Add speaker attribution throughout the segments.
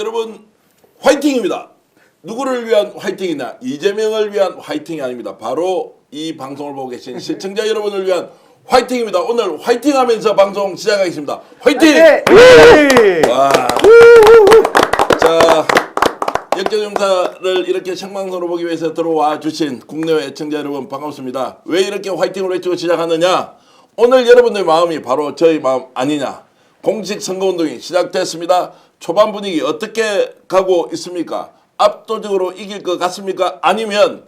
Speaker 1: 여러분 화이팅입니다. 누구를 위한 화이팅이냐? 이재명을 위한 화이팅이 아닙니다. 바로 이 방송을 보고 계신 시청자 여러분을 위한 화이팅입니다. 오늘 화이팅하면서 방송 시작하겠습니다. 화이팅! 와. 자, 역전용사를 이렇게 생방송으로 보기 위해서 들어와 주신 국내외 애청자 여러분 반갑습니다. 왜 이렇게 화이팅을 외치고 시작하느냐? 오늘 여러분의 마음이 바로 저희 마음 아니냐? 공식 선거운동이 시작됐습니다. 초반 분위기 어떻게 가고 있습니까? 압도적으로 이길 것 같습니까? 아니면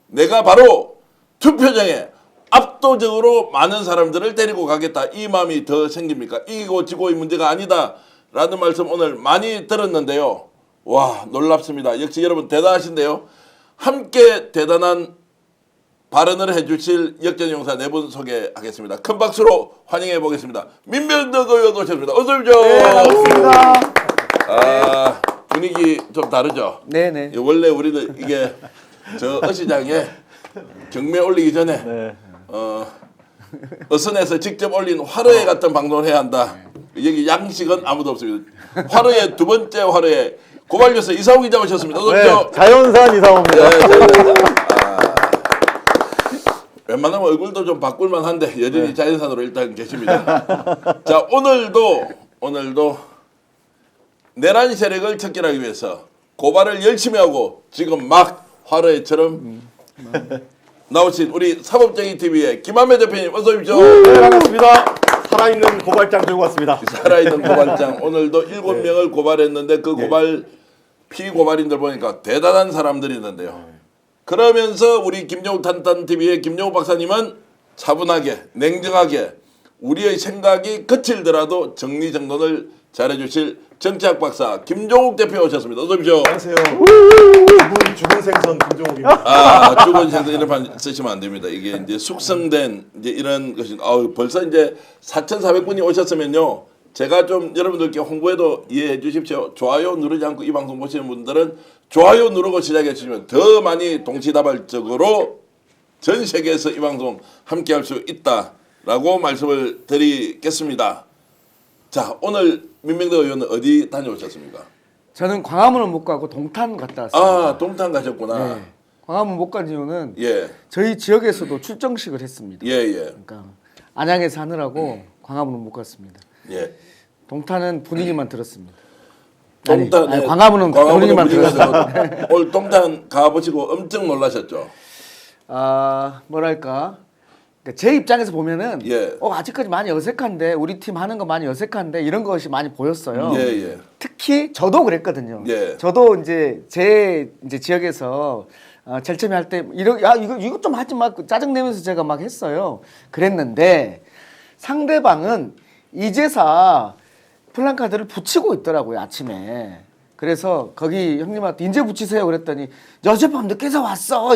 Speaker 1: 내가 바로 투표장에 압도적으로 많은 사람들을 데리고 가겠다 이 마음이 더 생깁니까? 이기고 지고의 문제가 아니다 라는 말씀 오늘 많이 들었는데요. 와, 놀랍습니다. 역시 여러분 대단하신데요. 함께 대단한 발언을 해주실 역전용사 네 분 소개하겠습니다. 큰 박수로 환영해 보겠습니다. 민변덕 의원 오셨습니다. 어서 오십시오.
Speaker 2: 네, 반갑습니다.
Speaker 1: 아, 분위기 좀 다르죠?
Speaker 2: 네네.
Speaker 1: 원래 우리들 이게 저 어시장에 경매 올리기 전에
Speaker 2: 네.
Speaker 1: 어선에서 직접 올린 화로회 같은 방송을 해야 한다. 여기 양식은 아무도 없습니다. 화로회 두 번째 화로회 고발뉴스 이상우 기자 오셨습니다. 어서 오십시오.
Speaker 2: 네, 자연산 이상호입니다.
Speaker 1: 웬만하면 얼굴도 좀 바꿀만 한데 여전히 자연산으로 일단 계십니다. 자, 오늘도 내란 세력을 척결하기 위해서 고발을 열심히 하고 지금 막 화로회처럼 나오신 우리 사법정의 TV의 김한배 대표님 어서 오십시오.
Speaker 2: 네, 반갑습니다. 살아있는 고발장 들고 왔습니다.
Speaker 1: 살아있는 고발장 오늘도 7명을 고발했는데 그 고발 피고발인들 보니까 대단한 사람들이 있는데요. 그러면서 우리 김종욱 탄탄TV의 김종욱 박사님은 차분하게 냉정하게 우리의 생각이 거칠더라도 정리정돈을 잘해주실 정치학 박사 김종욱 대표 오셨습니다. 어서 오십시오.
Speaker 3: 안녕하세요. 죽은 생선 김종욱입니다.
Speaker 1: 아, 죽은 생선 이런 판 쓰시면 안 됩니다. 이게 이제 숙성된 이제 이런 것이 벌써 이제 4,400분이 오셨으면요. 제가 좀 여러분들께 홍보해도 이해해 주십시오. 좋아요 누르지 않고 이 방송 보시는 분들은 좋아요 누르고 시작해 주시면 더 많이 동시다발적으로 전 세계에서 이 방송 함께 할 수 있다라고 말씀을 드리겠습니다. 자, 오늘 민명덕 의원은 어디 다녀오셨습니까?
Speaker 2: 저는 광화문은 못 가고 동탄 갔다 왔습니다.
Speaker 1: 아, 동탄 가셨구나.
Speaker 2: 네. 광화문 못 간 이유는
Speaker 1: 예.
Speaker 2: 저희 지역에서도 출정식을 했습니다.
Speaker 1: 예.
Speaker 2: 그러니까 안양에서 하느라고 광화문은 못 갔습니다.
Speaker 1: 예.
Speaker 2: 동탄은 분위기만 들었습니다.
Speaker 1: 동탄
Speaker 2: 아니, 광화문은 분위기만 들었습니다.
Speaker 1: 오늘 동탄 가보시고 엄청 놀라셨죠?
Speaker 2: 아, 뭐랄까? 그러니까 제 입장에서 보면은
Speaker 1: 예.
Speaker 2: 아직까지 많이 어색한데 우리 팀 하는 거 많이 어색한데 이런 것이 많이 보였어요.
Speaker 1: 예.
Speaker 2: 특히 저도 그랬거든요.
Speaker 1: 예.
Speaker 2: 저도 이제 제 지역에서 제일 처음에 할 때 이거 좀 하지 마 짜증 내면서 제가 막 했어요. 그랬는데 상대방은 이제사 플랜카드를 붙이고 있더라고요, 아침에. 그래서 거기 형님한테 인제 붙이세요 그랬더니 어젯밤 늦게서 왔어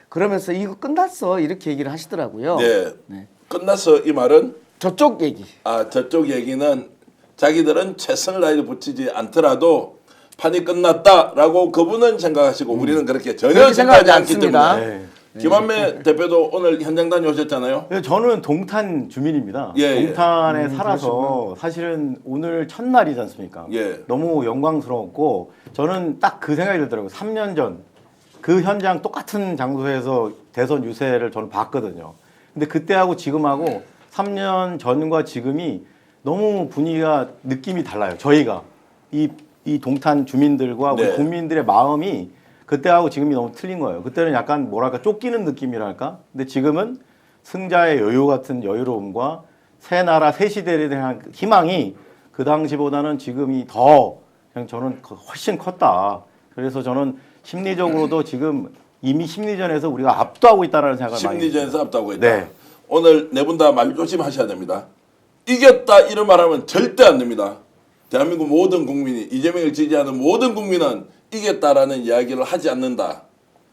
Speaker 2: 그러면서 이거 끝났어 이렇게 얘기를 하시더라고요.
Speaker 1: 네.
Speaker 2: 네.
Speaker 1: 끝났어 이 말은
Speaker 2: 저쪽 얘기.
Speaker 1: 아, 저쪽 얘기는 자기들은 최선을 다해서 붙이지 않더라도 판이 끝났다라고 그분은 생각하시고 우리는 그렇게 전혀
Speaker 2: 그렇게
Speaker 1: 생각하지
Speaker 2: 생각하지
Speaker 1: 않기
Speaker 2: 않습니다.
Speaker 1: 때문에 김한배 대표도 오늘 현장 다녀오셨잖아요.
Speaker 3: 네, 저는 동탄 주민입니다.
Speaker 1: 예.
Speaker 3: 동탄에 살아서 사실은 오늘 첫날이지 않습니까?
Speaker 1: 예.
Speaker 3: 너무 영광스러웠고 저는 딱 그 생각이 들더라고요. 3년 전 그 현장 똑같은 장소에서 대선 유세를 저는 봤거든요. 근데 그때하고 지금하고 3년 전과 지금이 너무 분위기가 느낌이 달라요. 저희가 이 동탄 주민들과 우리
Speaker 1: 네.
Speaker 3: 국민들의 마음이 그때하고 지금이 너무 틀린 거예요. 그때는 약간 뭐랄까 쫓기는 느낌이랄까. 근데 지금은 승자의 여유 같은 여유로움과 새 나라 새 시대에 대한 희망이 그 당시보다는 지금이 더 그냥 저는 훨씬 컸다. 그래서 저는 심리적으로도 지금 이미 심리전에서 우리가 압도하고 있다는 생각을 많이 해요.
Speaker 1: 심리전에서 앞다고 했다.
Speaker 3: 네.
Speaker 1: 오늘 네 분 다 말 조심하셔야 됩니다. 이겼다 이런 말하면 절대 안 됩니다. 대한민국 모든 국민이 이재명을 지지하는 모든 국민은 이겼다라는 이야기를 하지 않는다.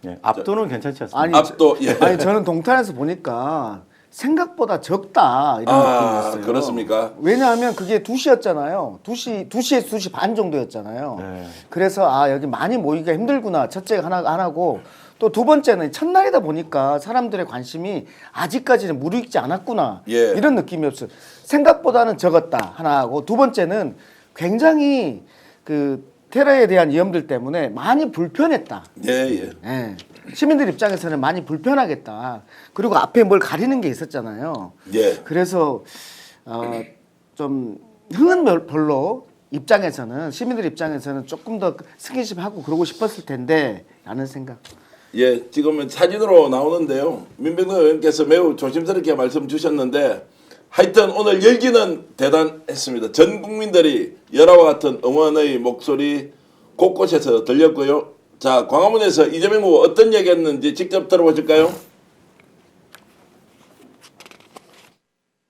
Speaker 3: 네, 압도는 괜찮지 않습니까?
Speaker 2: 아니,
Speaker 1: 압도, 예.
Speaker 2: 아니 저는 동탄에서 보니까 생각보다 적다 이런 느낌이었어요.
Speaker 1: 그렇습니까?
Speaker 2: 왜냐하면 그게 2시였잖아요. 2시에서 2시 반 정도였잖아요.
Speaker 3: 네.
Speaker 2: 그래서 여기 많이 모이기가 힘들구나. 첫째가 하나고 또 두 번째는 첫날이다 보니까 사람들의 관심이 아직까지는 무르익지 않았구나.
Speaker 1: 예.
Speaker 2: 이런 느낌이었어요. 생각보다는 적었다 하나하고 두 번째는 굉장히 그 테러에 대한 위험들 때문에 많이 불편했다.
Speaker 1: 예, 예.
Speaker 2: 예. 시민들 입장에서는 많이 불편하겠다. 그리고 앞에 뭘 가리는 게 있었잖아요.
Speaker 1: 예.
Speaker 2: 그래서 좀 흥은 별로 입장에서는 시민들 입장에서는 조금 더 스킨십하고 그러고 싶었을 텐데 라는 생각.
Speaker 1: 예, 지금은 사진으로 나오는데요. 민병도 의원께서 매우 조심스럽게 말씀 주셨는데 하여튼 오늘 열기는 대단했습니다. 전 국민들이 열화와 같은 응원의 목소리 곳곳에서 들렸고요. 자, 광화문에서 이재명 후보 어떤 얘기했는지 직접 들어보실까요?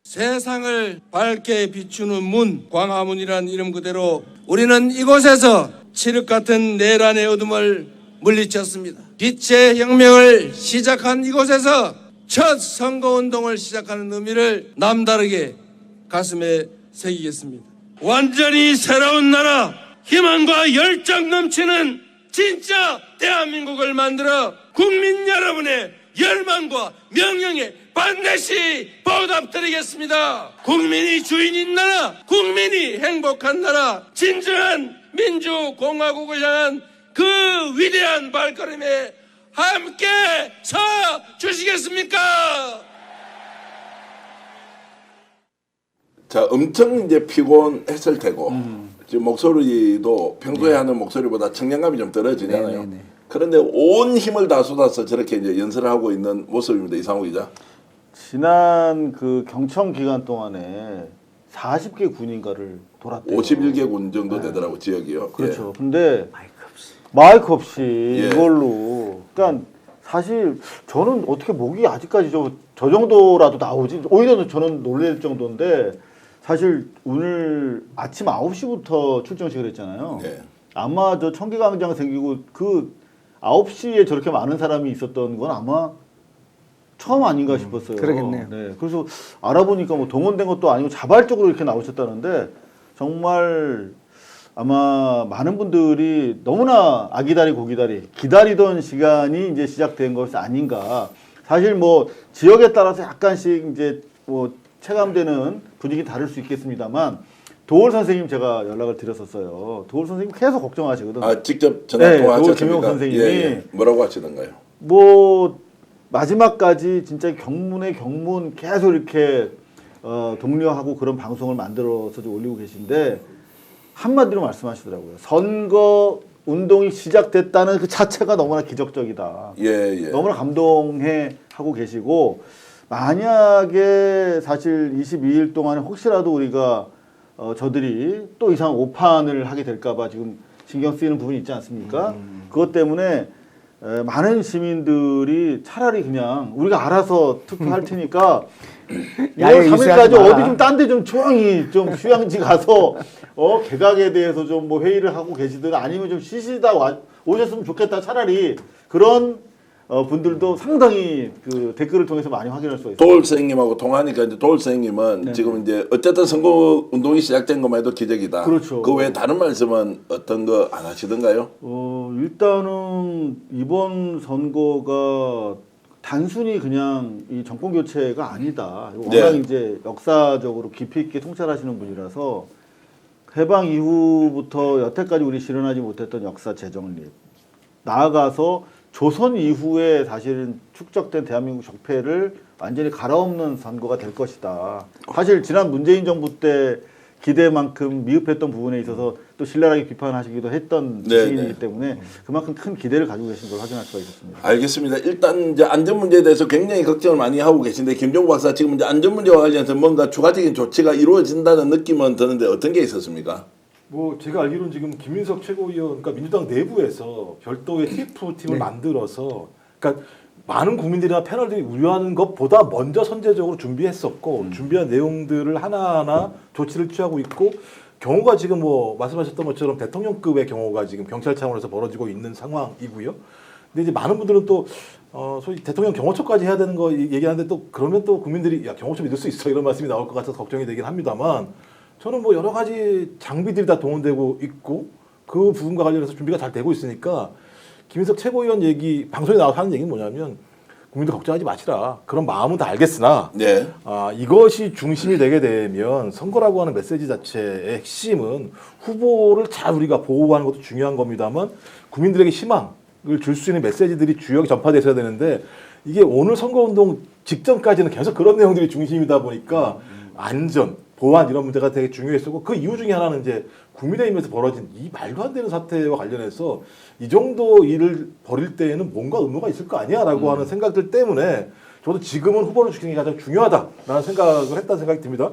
Speaker 4: 세상을 밝게 비추는 문, 광화문이란 이름 그대로 우리는 이곳에서 칠흑 같은 내란의 어둠을 물리쳤습니다. 빛의 혁명을 시작한 이곳에서 첫 선거운동을 시작하는 의미를 남다르게 가슴에 새기겠습니다. 완전히 새로운 나라, 희망과 열정 넘치는 진짜 대한민국을 만들어 국민 여러분의 열망과 명령에 반드시 보답드리겠습니다. 국민이 주인인 나라, 국민이 행복한 나라, 진정한 민주공화국을 향한 그 위대한 발걸음에 함께 서 주시겠습니까?
Speaker 1: 자, 엄청 이제 피곤했을 테고 지금 목소리도 평소에 하는 목소리보다 청량감이 좀 떨어지잖아요.
Speaker 2: 네네네.
Speaker 1: 그런데 온 힘을 다 쏟아서 저렇게 이제 연설을 하고 있는 모습입니다. 이상호 기자.
Speaker 3: 지난 그 경청 기간 동안에 40개 군인가를 돌았대요.
Speaker 1: 51개 군 정도 되더라고 지역이요.
Speaker 3: 그렇죠. 근데 마이크 없이
Speaker 1: 예.
Speaker 3: 이걸로. 그러니까 사실 저는 어떻게 목이 아직까지 저 정도라도 나오지. 오히려 저는 놀랄 정도인데 사실 오늘 아침 9시부터 출정식을 했잖아요.
Speaker 1: 예.
Speaker 3: 아마 저 청계광장 생기고 그 9시에 저렇게 많은 사람이 있었던 건 아마 처음 아닌가 싶었어요.
Speaker 2: 그러겠네요.
Speaker 3: 네. 그래서 알아보니까 뭐 동원된 것도 아니고 자발적으로 이렇게 나오셨다는데 정말 아마 많은 분들이 너무나 아기다리 고기다리 기다리던 시간이 이제 시작된 것이 아닌가. 사실 뭐 지역에 따라서 약간씩 이제 뭐 체감되는 분위기 다를 수 있겠습니다만 도올 선생님 제가 연락을 드렸었어요. 도올 선생님 계속 걱정하시거든.
Speaker 1: 아, 직접 전화
Speaker 3: 네,
Speaker 1: 통화하셨습니까?
Speaker 3: 김용 선생님이.
Speaker 1: 예. 뭐라고 하시던가요?
Speaker 3: 뭐 마지막까지 진짜 경문의 경문 계속 이렇게 독려하고 그런 방송을 만들어서 좀 올리고 계신데 한마디로 말씀하시더라고요. 선거 운동이 시작됐다는 그 자체가 너무나 기적적이다.
Speaker 1: 예, 예.
Speaker 3: 너무나 감동해 하고 계시고 만약에 사실 22일 동안에 혹시라도 우리가 저들이 또 이상 오판을 하게 될까봐 지금 신경 쓰이는 부분이 있지 않습니까? 그것 때문에 많은 시민들이 차라리 그냥 우리가 알아서 투표할 테니까 2월 3일까지 어디 좀 딴 데 좀 조용히 좀 휴양지 가서 개각에 대해서 좀 뭐 회의를 하고 계시든 아니면 좀 쉬시다 오셨으면 좋겠다. 차라리 그런 분들도 상당히 그 댓글을 통해서 많이 확인할 수가 있어요.
Speaker 1: 도올 선생님하고 통화하니까 이제 도올 선생님은
Speaker 3: 네.
Speaker 1: 지금 이제 어쨌든 선거 운동이 시작된 것만 해도 기적이다.
Speaker 3: 그렇죠.
Speaker 1: 그 외에 다른 말씀은 어떤 거 안 하시던가요?
Speaker 3: 일단은 이번 선거가 단순히 그냥 이 정권 교체가 아니다. 워낙
Speaker 1: 네.
Speaker 3: 이제 역사적으로 깊이 있게 통찰하시는 분이라서 해방 이후부터 여태까지 우리 실현하지 못했던 역사 재정립, 나아가서 조선 이후에 사실은 축적된 대한민국 적폐를 완전히 갈아엎는 선거가 될 것이다. 사실 지난 문재인 정부 때 기대만큼 미흡했던 부분에 있어서 또 신랄하게 비판하시기도 했던
Speaker 1: 네,
Speaker 3: 지식인이기
Speaker 1: 네.
Speaker 3: 때문에 그만큼 큰 기대를 가지고 계신 걸 확인할 수가 있었습니다.
Speaker 1: 알겠습니다. 일단 이제 안전 문제에 대해서 굉장히 걱정을 많이 하고 계신데 김종국 박사 지금 이제 안전 문제와 관련해서 뭔가 추가적인 조치가 이루어진다는 느낌은 드는데 어떤 게 있었습니까?
Speaker 5: 뭐 제가 알기로는 지금 김민석 최고위원, 그러니까 민주당 내부에서 별도의 TF 팀을 만들어서, 그러니까 많은 국민들이나 패널들이 우려하는 것보다 먼저 선제적으로 준비했었고 준비한 내용들을 하나하나 조치를 취하고 있고 경우가 지금 뭐 말씀하셨던 것처럼 대통령급의 경우가 지금 경찰 차원에서 벌어지고 있는 상황이고요. 근데 이제 많은 분들은 또 소위 대통령 경호처까지 해야 되는 거 얘기하는데 또 그러면 또 국민들이 야 경호처 믿을 수 있어 이런 말씀이 나올 것 같아서 걱정이 되긴 합니다만 저는 뭐 여러 가지 장비들이 다 동원되고 있고 그 부분과 관련해서 준비가 잘 되고 있으니까 김인석 최고위원 얘기 방송에 나와서 하는 얘기는 뭐냐면 국민들 걱정하지 마시라. 그런 마음은 다 알겠으나
Speaker 1: 네.
Speaker 5: 이것이 중심이 되게 되면 선거라고 하는 메시지 자체의 핵심은 후보를 잘 우리가 보호하는 것도 중요한 겁니다만 국민들에게 희망을 줄 수 있는 메시지들이 주요하게 전파되어야 되는데 이게 오늘 선거운동 직전까지는 계속 그런 내용들이 중심이다 보니까 안전, 보안 이런 문제가 되게 중요했었고 그 이유 중에 하나는 이제 국민의힘에서 벌어진 이 말도 안 되는 사태와 관련해서 이 정도 일을 벌일 때에는 뭔가 의무가 있을 거 아니야라고 하는 생각들 때문에 저도 지금은 후보를 지키는 게 가장 중요하다라는 생각을 했다는 생각이 듭니다.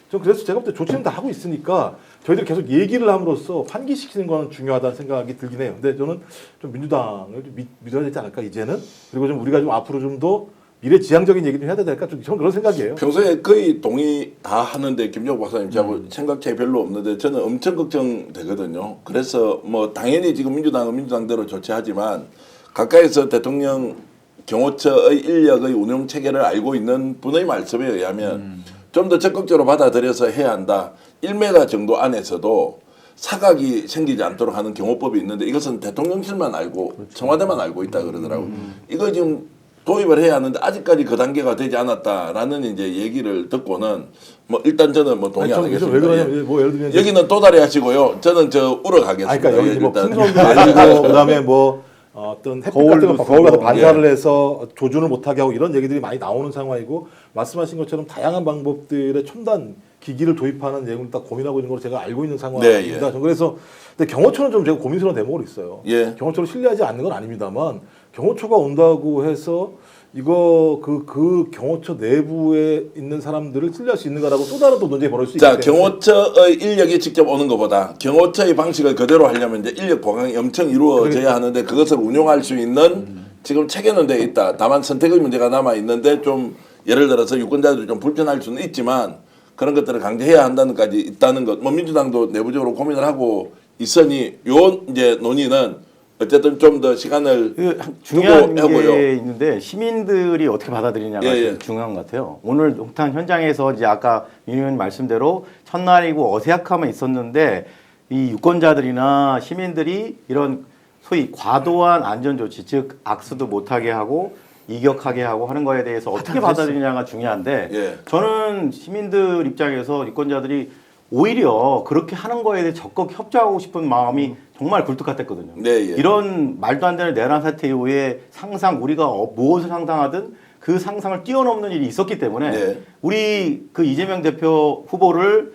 Speaker 5: 전 그래서 제가 볼 때 조치는 다 하고 있으니까 저희들이 계속 얘기를 함으로써 환기시키는 건 중요하다는 생각이 들긴 해요. 근데 저는 좀 민주당을 좀 믿어야 되지 않을까 이제는. 그리고 좀 우리가 좀 앞으로 좀 더 미래지향적인 얘기 좀 해야 될까 좀 저는 그런 생각이에요.
Speaker 1: 평소에 거의 동의 다 하는데 김종국 박사님 저하고 생각 차이 별로 없는데 저는 엄청 걱정되거든요. 그래서 뭐 당연히 지금 민주당은 민주당대로 조치하지만 가까이서 대통령 경호처의 인력의 운영 체계를 알고 있는 분의 말씀에 의하면 좀 더 적극적으로 받아들여서 해야 한다. 1m 정도 안에서도 사각이 생기지 않도록 하는 경호법이 있는데 이것은 대통령실만 알고 청와대만 알고 있다 그러더라고요. 이거 지금 도입을 해야 하는데 아직까지 그 단계가 되지 않았다라는 이제 얘기를 듣고는 뭐 일단 저는 뭐 동의 안 하겠습니다.
Speaker 5: 왜 그러냐면 뭐 예를 들면
Speaker 1: 여기는 또다리 하시고요. 저는 저 울어가겠습니다.
Speaker 5: 그러니까 여기 뭐
Speaker 1: 일단.
Speaker 5: 풍선도 내리고 그다음에 뭐 어떤 햇빛 같은 거 거울 가서 반사를 해서 조준을 못하게 하고 이런 얘기들이 많이 나오는 상황이고 말씀하신 것처럼 다양한 방법들의 첨단 기기를 도입하는 내용을 딱 고민하고 있는 걸 제가 알고 있는 상황입니다.
Speaker 1: 네, 예.
Speaker 5: 저는 그래서 근데 경호처는 좀 제가 고민스러운 대목이 있어요.
Speaker 1: 예.
Speaker 5: 경호처를 신뢰하지 않는 건 아닙니다만 경호처가 온다고 해서 이거 그 경호처 내부에 있는 사람들을 신뢰할 수 있는가라고 또 다른 또 논쟁이 벌어질 수 있기
Speaker 1: 자,
Speaker 5: 때문에
Speaker 1: 경호처의 인력이 직접 오는 것보다 경호처의 방식을 그대로 하려면 이제 인력 보강이 엄청 이루어져야 하는데 그것을 운용할 수 있는 지금 체계는 돼 있다. 다만 선택의 문제가 남아 있는데 좀 예를 들어서 유권자들이 좀 불편할 수는 있지만 그런 것들을 강제해야 한다는 까지 있다는 것. 뭐 민주당도 내부적으로 고민을 하고 있으니 요 이제 논의는 어쨌든 좀 더 시간을
Speaker 3: 중요한
Speaker 1: 두고 하고요.
Speaker 3: 게 있는데 시민들이 어떻게 받아들이냐가
Speaker 1: 예, 예.
Speaker 3: 제일 중요한 것 같아요. 오늘 녹탄 현장에서 이제 아까 민 의원 말씀대로 첫날이고 어색함은 있었는데 이 유권자들이나 시민들이 이런 소위 과도한 안전 조치, 즉 악수도 못하게 하고 이격하게 하고 하는 거에 대해서 어떻게 받아들이냐가 중요한데
Speaker 1: 예.
Speaker 3: 저는 시민들 입장에서 유권자들이 오히려 그렇게 하는 거에 대해 적극 협조하고 싶은 마음이 정말 굴뚝 같았거든요.
Speaker 1: 네, 예.
Speaker 3: 이런 말도 안 되는 내란 사태 이후에 상상 우리가 무엇을 상상하든 그 상상을 뛰어넘는 일이 있었기 때문에
Speaker 1: 네.
Speaker 3: 우리 그 이재명 대표 후보를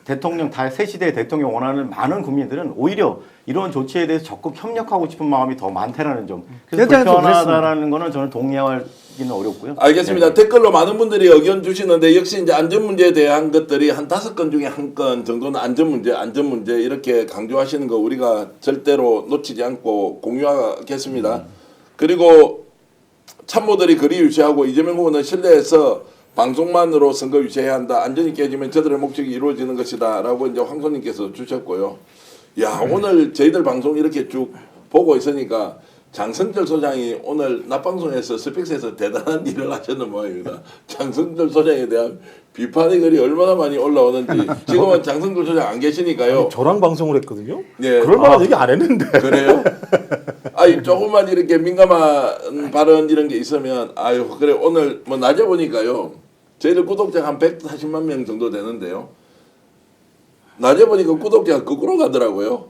Speaker 3: 대통령 새 시대의 대통령 원하는 많은 국민들은 오히려 이런 조치에 대해서 적극 협력하고 싶은 마음이 더 많다라는 점. 그래서
Speaker 2: 현장에서
Speaker 3: 불편하다라는 거는 저는 동의하기는 어렵고요.
Speaker 1: 알겠습니다.
Speaker 3: 네.
Speaker 1: 댓글로 많은 분들이 의견 주시는데 역시 이제 안전 문제에 대한 것들이 한 5건 중에 1건 정도는 안전 문제 이렇게 강조하시는 거 우리가 절대로 놓치지 않고 공유하겠습니다. 그리고 참모들이 거리 유지하고 이재명 후보는 실내에서 방송만으로 선거 유지해야 한다. 안전이 깨지면 저들의 목적이 이루어지는 것이다라고 이제 황소님께서 주셨고요. 야 오늘 저희들 방송 이렇게 쭉 보고 있으니까 장성철 소장이 오늘 낮방송에서 스펙스에서 대단한 일을 하셨는 모양입니다. 장성철 소장에 대한 비판의 글이 얼마나 많이 올라오는지 지금은 장성철 소장 안 계시니까요.
Speaker 5: 저랑 방송을 했거든요.
Speaker 1: 예.
Speaker 5: 그럴 만한 얘기 안 했는데.
Speaker 1: 그래요? 아니 조금만 이렇게 민감한 발언 이런 게 있으면 아유 그래 오늘 뭐 낮에 보니까요. 저희들 구독자가 한 140만 명 정도 되는데요. 낮에 보니까 구독자가 거꾸로 가더라고요.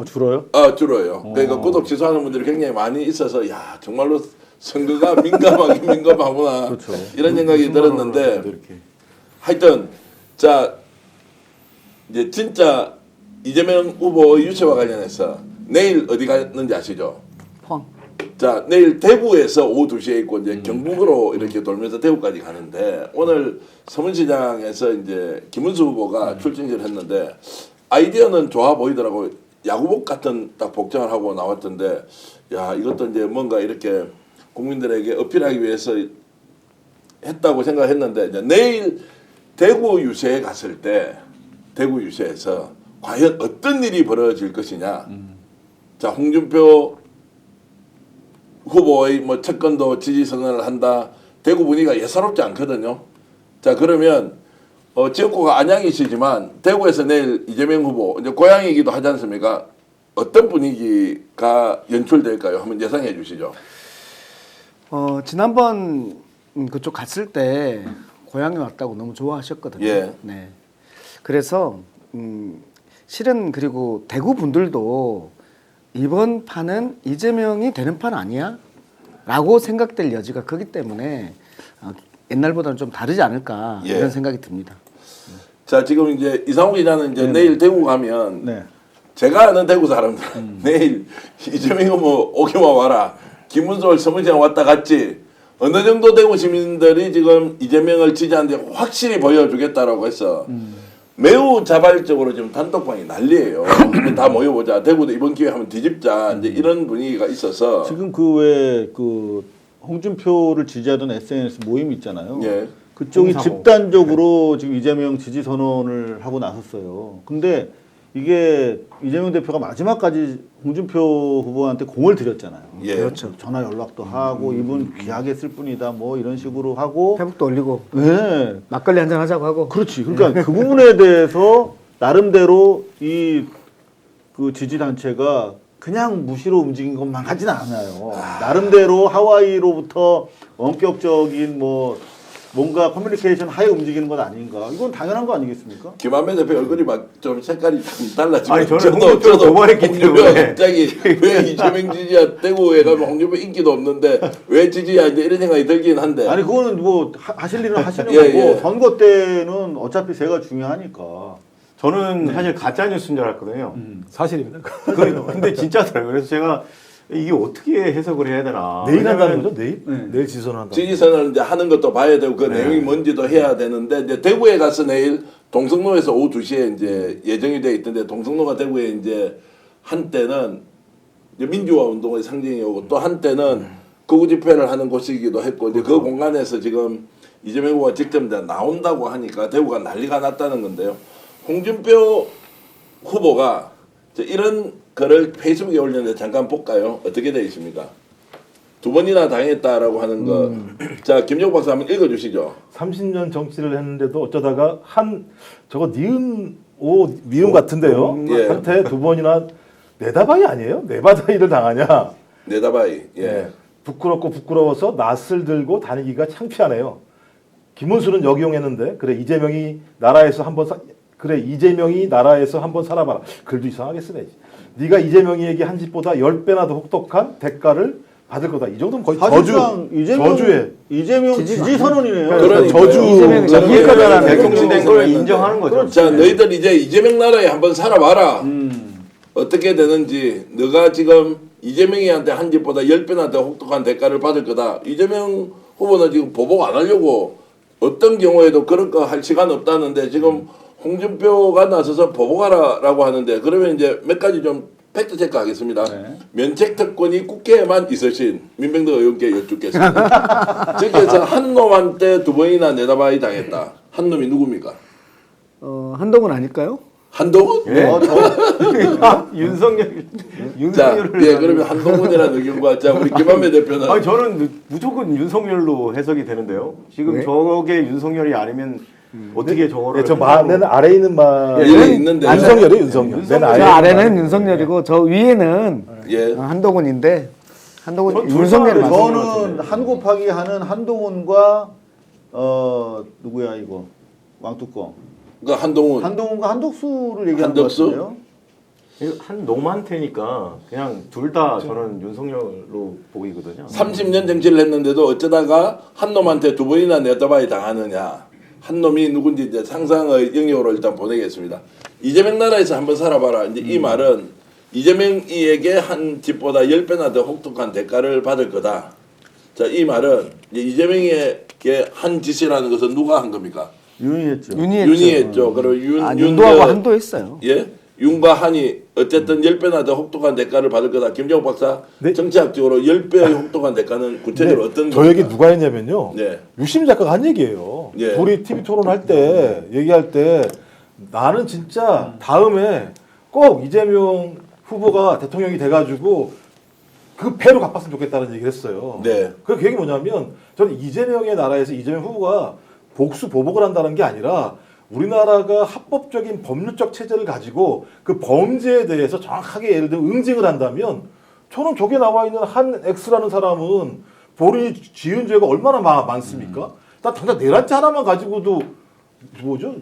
Speaker 5: 줄어요?
Speaker 1: 줄어요. 그러니까 구독 취소하는 분들이 굉장히 많이 있어서 야 정말로 선거가 민감하긴 민감하구나
Speaker 5: 그렇죠.
Speaker 1: 이런 생각이 들었는데
Speaker 3: 이렇게.
Speaker 1: 하여튼 자 이제 진짜 이재명 후보의 유치와 관련해서 내일 어디 가는지 아시죠?
Speaker 2: 포항.
Speaker 1: 자 내일 대구에서 오후 2시에 있고 이제 경북으로 이렇게 돌면서 대구까지 가는데 오늘 서문시장에서 이제 김은수 후보가 출진을 했는데 아이디어는 좋아 보이더라고요. 야구복 같은 딱 복장을 하고 나왔던데 야 이것도 이제 뭔가 이렇게 국민들에게 어필하기 위해서 했다고 생각했는데 이제 내일 대구 유세에 갔을 때 대구 유세에서 과연 어떤 일이 벌어질 것이냐. 자 홍준표 후보의 뭐 채권도 지지 선언을 한다. 대구 분위기가 예사롭지 않거든요. 자 그러면 지역구가 안양이시지만 대구에서 내일 이재명 후보 이제 고향이기도 하지 않습니까? 어떤 분위기가 연출될까요? 한번 예상해 주시죠.
Speaker 2: 지난번 그쪽 갔을 때 고향에 왔다고 너무 좋아하셨거든요.
Speaker 1: 예.
Speaker 2: 네. 그래서 실은 그리고 대구 분들도 이번 판은 이재명이 되는 판 아니야? 라고 생각될 여지가 크기 때문에 옛날보다는 좀 다르지 않을까
Speaker 1: 예.
Speaker 2: 이런 생각이 듭니다.
Speaker 1: 자, 지금 이제 이상호 기자는 이제 내일 대구 가면
Speaker 5: 네.
Speaker 1: 제가 아는 대구 사람들 내일 이재명 후보 오기만 와라. 김문수 서문시장 왔다 갔지. 어느 정도 대구 시민들이 지금 이재명을 지지하는데 확실히 보여주겠다라고 해서 매우 자발적으로 지금 단톡방이 난리예요. 다 모여보자. 대구도 이번 기회에 한번 뒤집자. 이제 이런 분위기가 있어서
Speaker 6: 지금 그 왜 그 홍준표를 지지하던 SNS 모임 있잖아요.
Speaker 1: 예.
Speaker 6: 그쪽이
Speaker 5: 홍사고.
Speaker 6: 집단적으로 지금 이재명 지지 선언을 하고 나섰어요. 근데 이게 이재명 대표가 마지막까지 홍준표 후보한테 공을 들였잖아요.
Speaker 1: 예.
Speaker 2: 그렇죠.
Speaker 6: 전화 연락도 하고 이분 귀하게 쓸 뿐이다 뭐 이런 식으로 하고
Speaker 2: 회복도 올리고
Speaker 6: 네.
Speaker 2: 막걸리 한잔 하자고 하고.
Speaker 6: 그렇지. 그러니까 그 부분에 대해서 나름대로 이 그 지지 단체가 그냥 무시로 움직인 것만 하진 않아요. 나름대로 하와이로부터 원격적인 뭐 뭔가 커뮤니케이션 하에 움직이는 것 아닌가. 이건 당연한 거 아니겠습니까?
Speaker 1: 김한배 대표 얼굴이 막 좀 색깔이 좀 달라지만
Speaker 3: 아니, 저는 홍준표를 고발했기
Speaker 1: 홍준표가
Speaker 3: 때문에.
Speaker 1: 갑자기 왜 이재명 지지야 대구에 가면 홍준표 인기도 없는데 왜 지지야 이제 이런 생각이 들긴 한데
Speaker 6: 아니 그거는 뭐 하실 일은 하시는
Speaker 1: 예,
Speaker 6: 거고
Speaker 1: 예.
Speaker 6: 선거 때는 어차피 제가 중요하니까.
Speaker 3: 저는 사실 가짜 뉴스인 줄 알았거든요.
Speaker 5: 사실입니다.
Speaker 3: 근데 진짜더라고요. 그래서 제가 이게 어떻게 해석을 해야 되나.
Speaker 5: 내일 한다는
Speaker 3: 왜냐면
Speaker 5: 거죠? 내일? 내일 지선을 한다.
Speaker 1: 지지선을 이제 하는 것도 봐야 되고 그 내용이 뭔지도 해야 되는데 이제 대구에 가서 내일 동성로에서 오후 2시에 이제 예정이 돼 있던데 동성로가 대구에 이제 한때는 이제 민주화 운동의 상징이고 또 한때는 거구 집회를 하는 곳이기도 했고 이제 그 공간에서 지금 이재명 후보가 직접 이제 나온다고 하니까 대구가 난리가 났다는 건데요. 홍준표 후보가 이런 글을 페이스북에 올렸는데 잠깐 볼까요? 어떻게 되어 있습니까? 2번이나 당했다라고 하는 거. 자, 김정국 박사 한번 읽어주시죠.
Speaker 5: 30년 정치를 했는데도 어쩌다가 저거 니은 오 미음 같은데요.
Speaker 1: 예.
Speaker 5: 한테 2번이나 내다바이 아니에요? 내바다이를 당하냐?
Speaker 1: 네다바이. 예.
Speaker 5: 예. 부끄럽고 부끄러워서 낯을 들고 다니기가 창피하네요. 김문수는 역이용했는데 그래 이재명이 나라에서 한번 살아봐라. 글도 이상하게 쓰네. 네가 이재명이에게 한 짓보다 10배나 더 혹독한 대가를 받을 거다. 이 정도면 거의
Speaker 6: 사실상
Speaker 5: 저주에
Speaker 6: 이재명 지지 선언이네요.
Speaker 1: 그러니까요.
Speaker 5: 저주
Speaker 2: 이재명이
Speaker 1: 자,
Speaker 2: 이길 거다라는
Speaker 3: 대통령 걸 인정하는 거죠.
Speaker 1: 자, 너희들 이제 이재명 나라에 한번 살아봐라. 어떻게 되는지 너가 지금 이재명이한테 한 짓보다 10배나 더 혹독한 대가를 받을 거다. 이재명 후보는 지금 보복 안 하려고 어떤 경우에도 그럴 거 할 시간 없다는데 지금 홍준표가 나서서 보복하라라고 하는데 그러면 이제 몇 가지 좀 팩트 체크 하겠습니다. 면책 특권이 국회에만 있으신 민병대 의원께 여쭙겠습니다. 즉해서 한 놈한테 2번이나 내다바이 당했다. 한 놈이 누굽니까?
Speaker 2: 한동훈 아닐까요?
Speaker 1: 한동훈?
Speaker 3: 예? 윤석열.
Speaker 1: 자,
Speaker 3: 윤석열을.
Speaker 1: 예, 그러면 한동훈이라는 의견과 자 우리 김한배 대표는
Speaker 3: 아니 저는 무조건 윤석열로 해석이 되는데요. 지금
Speaker 2: 왜?
Speaker 3: 저게 윤석열이 아니면 어떻게 저거를?
Speaker 5: 맨 아래에 있는 말
Speaker 1: 예, 있는데
Speaker 5: 윤석열이에요, 윤석열. 맨
Speaker 2: 저
Speaker 5: 아래에
Speaker 2: 아래는 윤석열이고 저 위에는
Speaker 1: 예.
Speaker 2: 한동훈인데 한동훈
Speaker 3: 전
Speaker 2: 윤석열이
Speaker 3: 둘 다-
Speaker 2: 맞습니다.
Speaker 6: 저는 한 곱하기 하는 한동훈과 누구야 이거 왕뚜껑
Speaker 1: 그 한동훈
Speaker 6: 한동훈과 한덕수를 얘기하는
Speaker 1: 한덕수?
Speaker 6: 것 같은데요.
Speaker 3: 한 놈한테니까 그냥 둘 다 저는 윤석열로 보이거든요.
Speaker 1: 30년 정치를 했는데도 어쩌다가 한 놈한테 2번이나 내다바이 당하느냐. 한 놈이 누군지 이제 상상의 영역으로 일단 보내겠습니다. 이재명 나라에서 한번 살아봐라. 이제 이 말은 이재명이에게 한 집보다 10배나 더 혹독한 대가를 받을 거다. 자, 이 말은 이제 이재명에게 한 짓이라는 것은 누가 한 겁니까?
Speaker 6: 윤희했죠.
Speaker 1: 윤희했죠. 그리고
Speaker 2: 윤도하고 한도 했어요.
Speaker 1: 예, 윤과 한이 어쨌든 10배나 더 혹독한 대가를 받을 거다. 김정욱 박사,
Speaker 5: 네.
Speaker 1: 정치학적으로 10배의 혹독한 대가는 구체적으로 어떤
Speaker 5: 저 얘기
Speaker 1: 겁니까?
Speaker 5: 누가 했냐면요.
Speaker 1: 네.
Speaker 5: 유심 작가가 한 얘기예요.
Speaker 1: 예.
Speaker 5: 둘이 TV 토론할 때 얘기할 때 나는 진짜 다음에 꼭 이재명 후보가 대통령이 돼가지고 그 패로 갚았으면 좋겠다는 얘기를 했어요.
Speaker 1: 네.
Speaker 5: 그 얘기 뭐냐면 저는 이재명의 나라에서 이재명 후보가 보복을 한다는 게 아니라 우리나라가 합법적인 법률적 체제를 가지고 그 범죄에 대해서 정확하게 예를 들면 응징을 한다면 저는 저게 나와 있는 한 X라는 사람은 본인이 지은 죄가 얼마나 많습니까? 나 당장 내란죄 하나만 가지고도 뭐죠?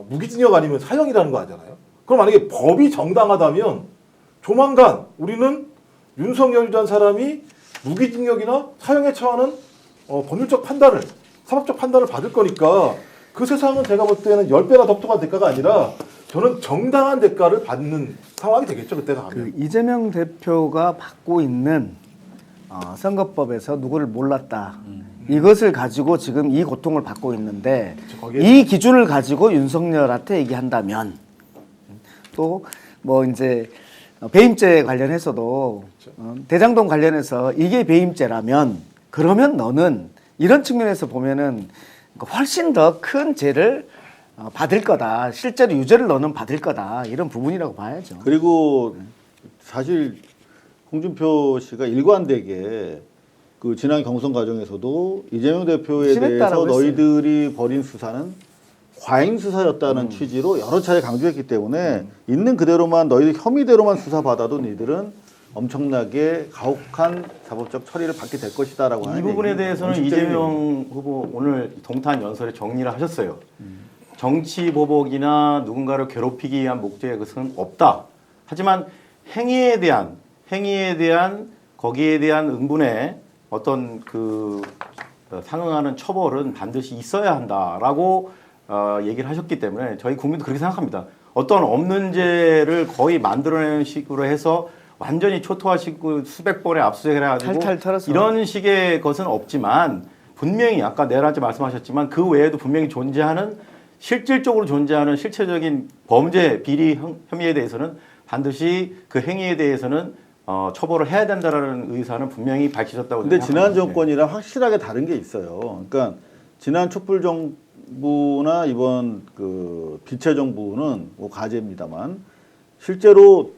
Speaker 5: 무기징역 아니면 사형이라는 거 하잖아요. 그럼 만약에 법이 정당하다면 조만간 우리는 윤석열이라는 사람이 무기징역이나 사형에 처하는 법률적 판단을, 사법적 판단을 받을 거니까 그 세상은 제가 볼 때는 10배나 덕통한 대가가 아니라 저는 정당한 대가를 받는 상황이 되겠죠. 그때가 가면.
Speaker 2: 이재명 대표가 받고 있는 선거법에서 누구를 몰랐다. 이것을 가지고 지금 이 고통을 받고 있는데
Speaker 5: 거기에-
Speaker 2: 이 기준을 가지고 윤석열한테 얘기한다면 또 뭐 이제 배임죄 관련해서도 대장동 관련해서 이게 배임죄라면 그러면 너는 이런 측면에서 보면은 훨씬 더 큰 죄를 받을 거다. 실제로 유죄를 너는 받을 거다. 이런 부분이라고 봐야죠.
Speaker 6: 그리고 사실 홍준표 씨가 일관되게 그 지난 경선 과정에서도 이재명 대표에
Speaker 2: 심했다라고
Speaker 6: 대해서
Speaker 2: 했어요.
Speaker 6: 너희들이 벌인 수사는 과잉 수사였다는 취지로 여러 차례 강조했기 때문에 있는 그대로만 너희들 혐의대로만 수사받아도 너희들은 엄청나게 가혹한 사법적 처리를 받게 될 것이다라고
Speaker 3: 이
Speaker 6: 하는
Speaker 3: 부분에
Speaker 6: 얘기입니다.
Speaker 3: 대해서는
Speaker 6: 원칙적인
Speaker 3: 이재명 후보 오늘 동탄 연설에 정리를 하셨어요. 정치 보복이나 누군가를 괴롭히기 위한 목적의 것은 없다. 하지만 행위에 대한 거기에 대한 응분의 어떤 그 상응하는 처벌은 반드시 있어야 한다라고 얘기를 하셨기 때문에 저희 국민도 그렇게 생각합니다. 어떤 없는 죄를 거의 만들어내는 식으로 해서 완전히 초토화시키고 수백 번의 압수수색을 해가지고
Speaker 2: 탈탈 털어서.
Speaker 3: 이런 식의 것은 없지만 분명히 아까 내란죄 말씀하셨지만 그 외에도 분명히 존재하는 실질적으로 존재하는 실체적인 범죄 비리 혐의에 대해서는 반드시 그 행위에 대해서는 처벌을 해야 된다라는 의사는 분명히 밝히셨다고
Speaker 6: 근데 지난
Speaker 3: 생각합니다.
Speaker 6: 정권이랑 확실하게 다른 게 있어요. 그러니까 지난 촛불 정부나 이번 그 비체 정부는 뭐 가제입니다만 실제로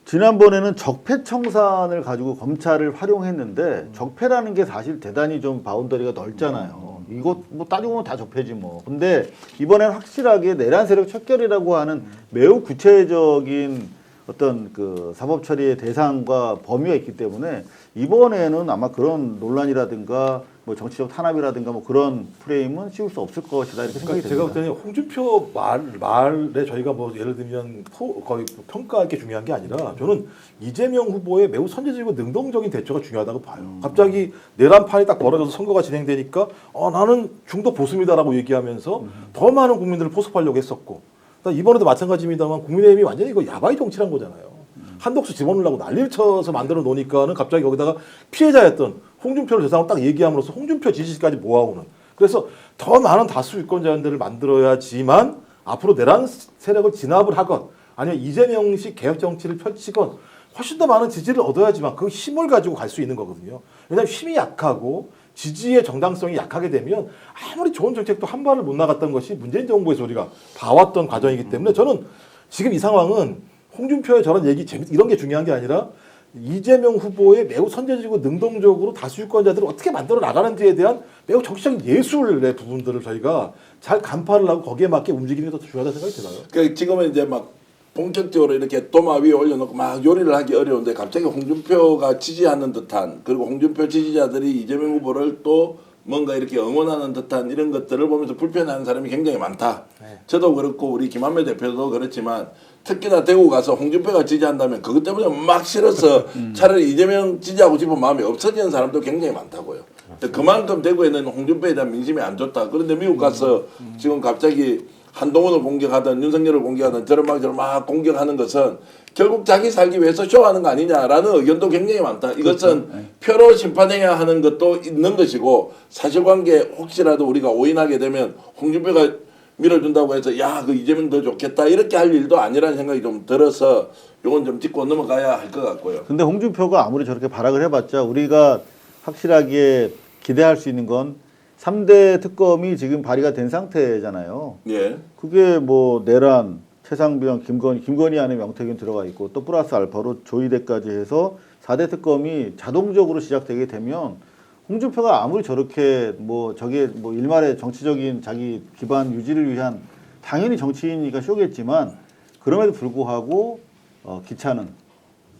Speaker 6: 지난번에는 적폐청산을 가지고 검찰을 활용했는데 적폐라는 게 사실 대단히 좀 바운더리가 넓잖아요. 이거 뭐 따지고 보면 다 적폐지 뭐. 근데 이번엔 확실하게 내란 세력 척결이라고 하는 매우 구체적인 어떤 그 사법 처리의 대상과 범위가 있기 때문에 이번에는 아마 그런 논란이라든가 뭐 정치적 탄압이라든가 뭐 그런 프레임은 씌울 수 없을 것이다 이렇게 생각이
Speaker 5: 그러니까 제가 볼
Speaker 6: 듭니다.
Speaker 5: 때는 홍준표 말에 저희가 뭐 예를 들면 거의 평가할 게 중요한 게 아니라 저는 이재명 후보의 매우 선제적이고 능동적인 대처가 중요하다고 봐요. 갑자기 내란판이 딱 벌어져서 선거가 진행되니까 나는 중도 보수입니다라고 얘기하면서 더 많은 국민들을 포섭하려고 했었고 이번에도 마찬가지입니다만 국민의힘이 완전히 이거 야바이 정치란 거잖아요. 한독수 집어넣으려고 난리를 쳐서 만들어 놓으니까는 갑자기 거기다가 피해자였던 홍준표를 대상으로 딱 얘기함으로써 홍준표 지지까지 모아오는. 그래서 더 많은 다수 유권자들을 만들어야지만 앞으로 내란 세력을 진압을 하건 아니면 이재명식 개혁 정치를 펼치건 훨씬 더 많은 지지를 얻어야지만 그 힘을 가지고 갈 수 있는 거거든요. 왜냐하면 힘이 약하고 지지의 정당성이 약하게 되면 아무리 좋은 정책도 한 발을 못 나갔던 것이 문재인 정부에서 우리가 봐왔던 과정이기 때문에 저는 지금 이 상황은 홍준표의 저런 얘기 이런 게 중요한 게 아니라 이재명 후보의 매우 선제적이고 능동적으로 다수 유권자들을 어떻게 만들어 나가는지에 대한 매우 정치적인 예술의 부분들을 저희가 잘 간파를 하고 거기에 맞게 움직이는 게 더 중요하다고 생각이 들어요.
Speaker 1: 그러니까 지금은 이제 막 본격적으로 이렇게 도마 위에 올려놓고 막 요리를 하기 어려운데 갑자기 홍준표가 지지하는 듯한 그리고 홍준표 지지자들이 이재명 후보를 또 뭔가 이렇게 응원하는 듯한 이런 것들을 보면서 불편해하는 사람이 굉장히 많다. 저도 그렇고 우리 김한배 대표도 그렇지만 특히나 대구 가서 홍준표가 지지한다면 그것 때문에 막 싫어서 차라리 이재명 지지하고 싶은 마음이 없어지는 사람도 굉장히 많다고요. 그만큼 대구에는 홍준표에 대한 민심이 안 좋다. 그런데 미국 가서 지금 갑자기 한동훈을 공격하든 윤석열을 공격하든 저런 막 공격하는 것은 결국 자기 살기 위해서 쇼하는 거 아니냐라는 의견도 굉장히 많다. 이것은 표로 심판해야 하는 것도 있는 것이고 사실관계 혹시라도 우리가 오인하게 되면 홍준표가 밀어준다고 해서 야 그 이재명 더 좋겠다 이렇게 할 일도 아니라는 생각이 좀 들어서 요건 좀 짚고 넘어가야 할 것 같고요.
Speaker 6: 근데 홍준표가 아무리 저렇게 발악을 해봤자 우리가 확실하게 기대할 수 있는 건 3대 특검이 지금 발의가 된 상태잖아요.
Speaker 1: 예.
Speaker 6: 그게 뭐 내란, 최상병, 김건희 안에 명태균 들어가 있고 또 플러스 알파로 조이대까지 해서 4대 특검이 자동적으로 시작되게 되면 홍준표가 아무리 저렇게 뭐 저게 뭐 일말의 정치적인 자기 기반 유지를 위한 당연히 정치인이니까 쇼겠지만 그럼에도 불구하고 기차는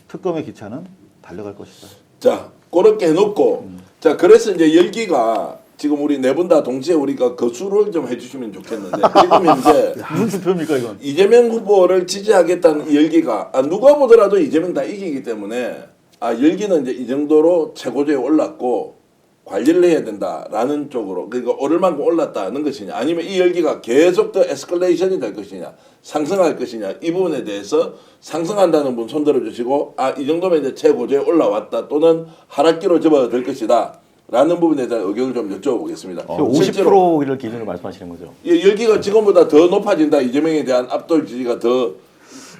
Speaker 6: 특검의 기차는 달려갈 것이다.
Speaker 1: 자 그렇게 해놓고 자 그래서 이제 열기가 지금 우리 네 분 다 동시에 우리가 그 수를 좀 해주시면 좋겠는데 지금 이제
Speaker 6: 무슨 투표입니까 이건?
Speaker 1: 이재명 후보를 지지하겠다는 이 열기가 누가 보더라도 이재명 다 이기기 때문에 열기는 이제 이 정도로 최고조에 올랐고 관리를 해야 된다라는 쪽으로 그러니까 오를 만큼 올랐다는 것이냐 아니면 이 열기가 계속 더 에스컬레이션이 될 것이냐 상승할 것이냐 이 부분에 대해서 상승한다는 분 손들어 주시고 이 정도면 이제 최고조에 올라왔다 또는 하락기로 접어들 것이다 라는 부분에 대한 의견을 좀 여쭤보겠습니다.
Speaker 3: 50%를 기준으로 말씀하시는 거죠?
Speaker 1: 열기가 지금보다 더 높아진다 이재명에 대한 압도적 지지가 더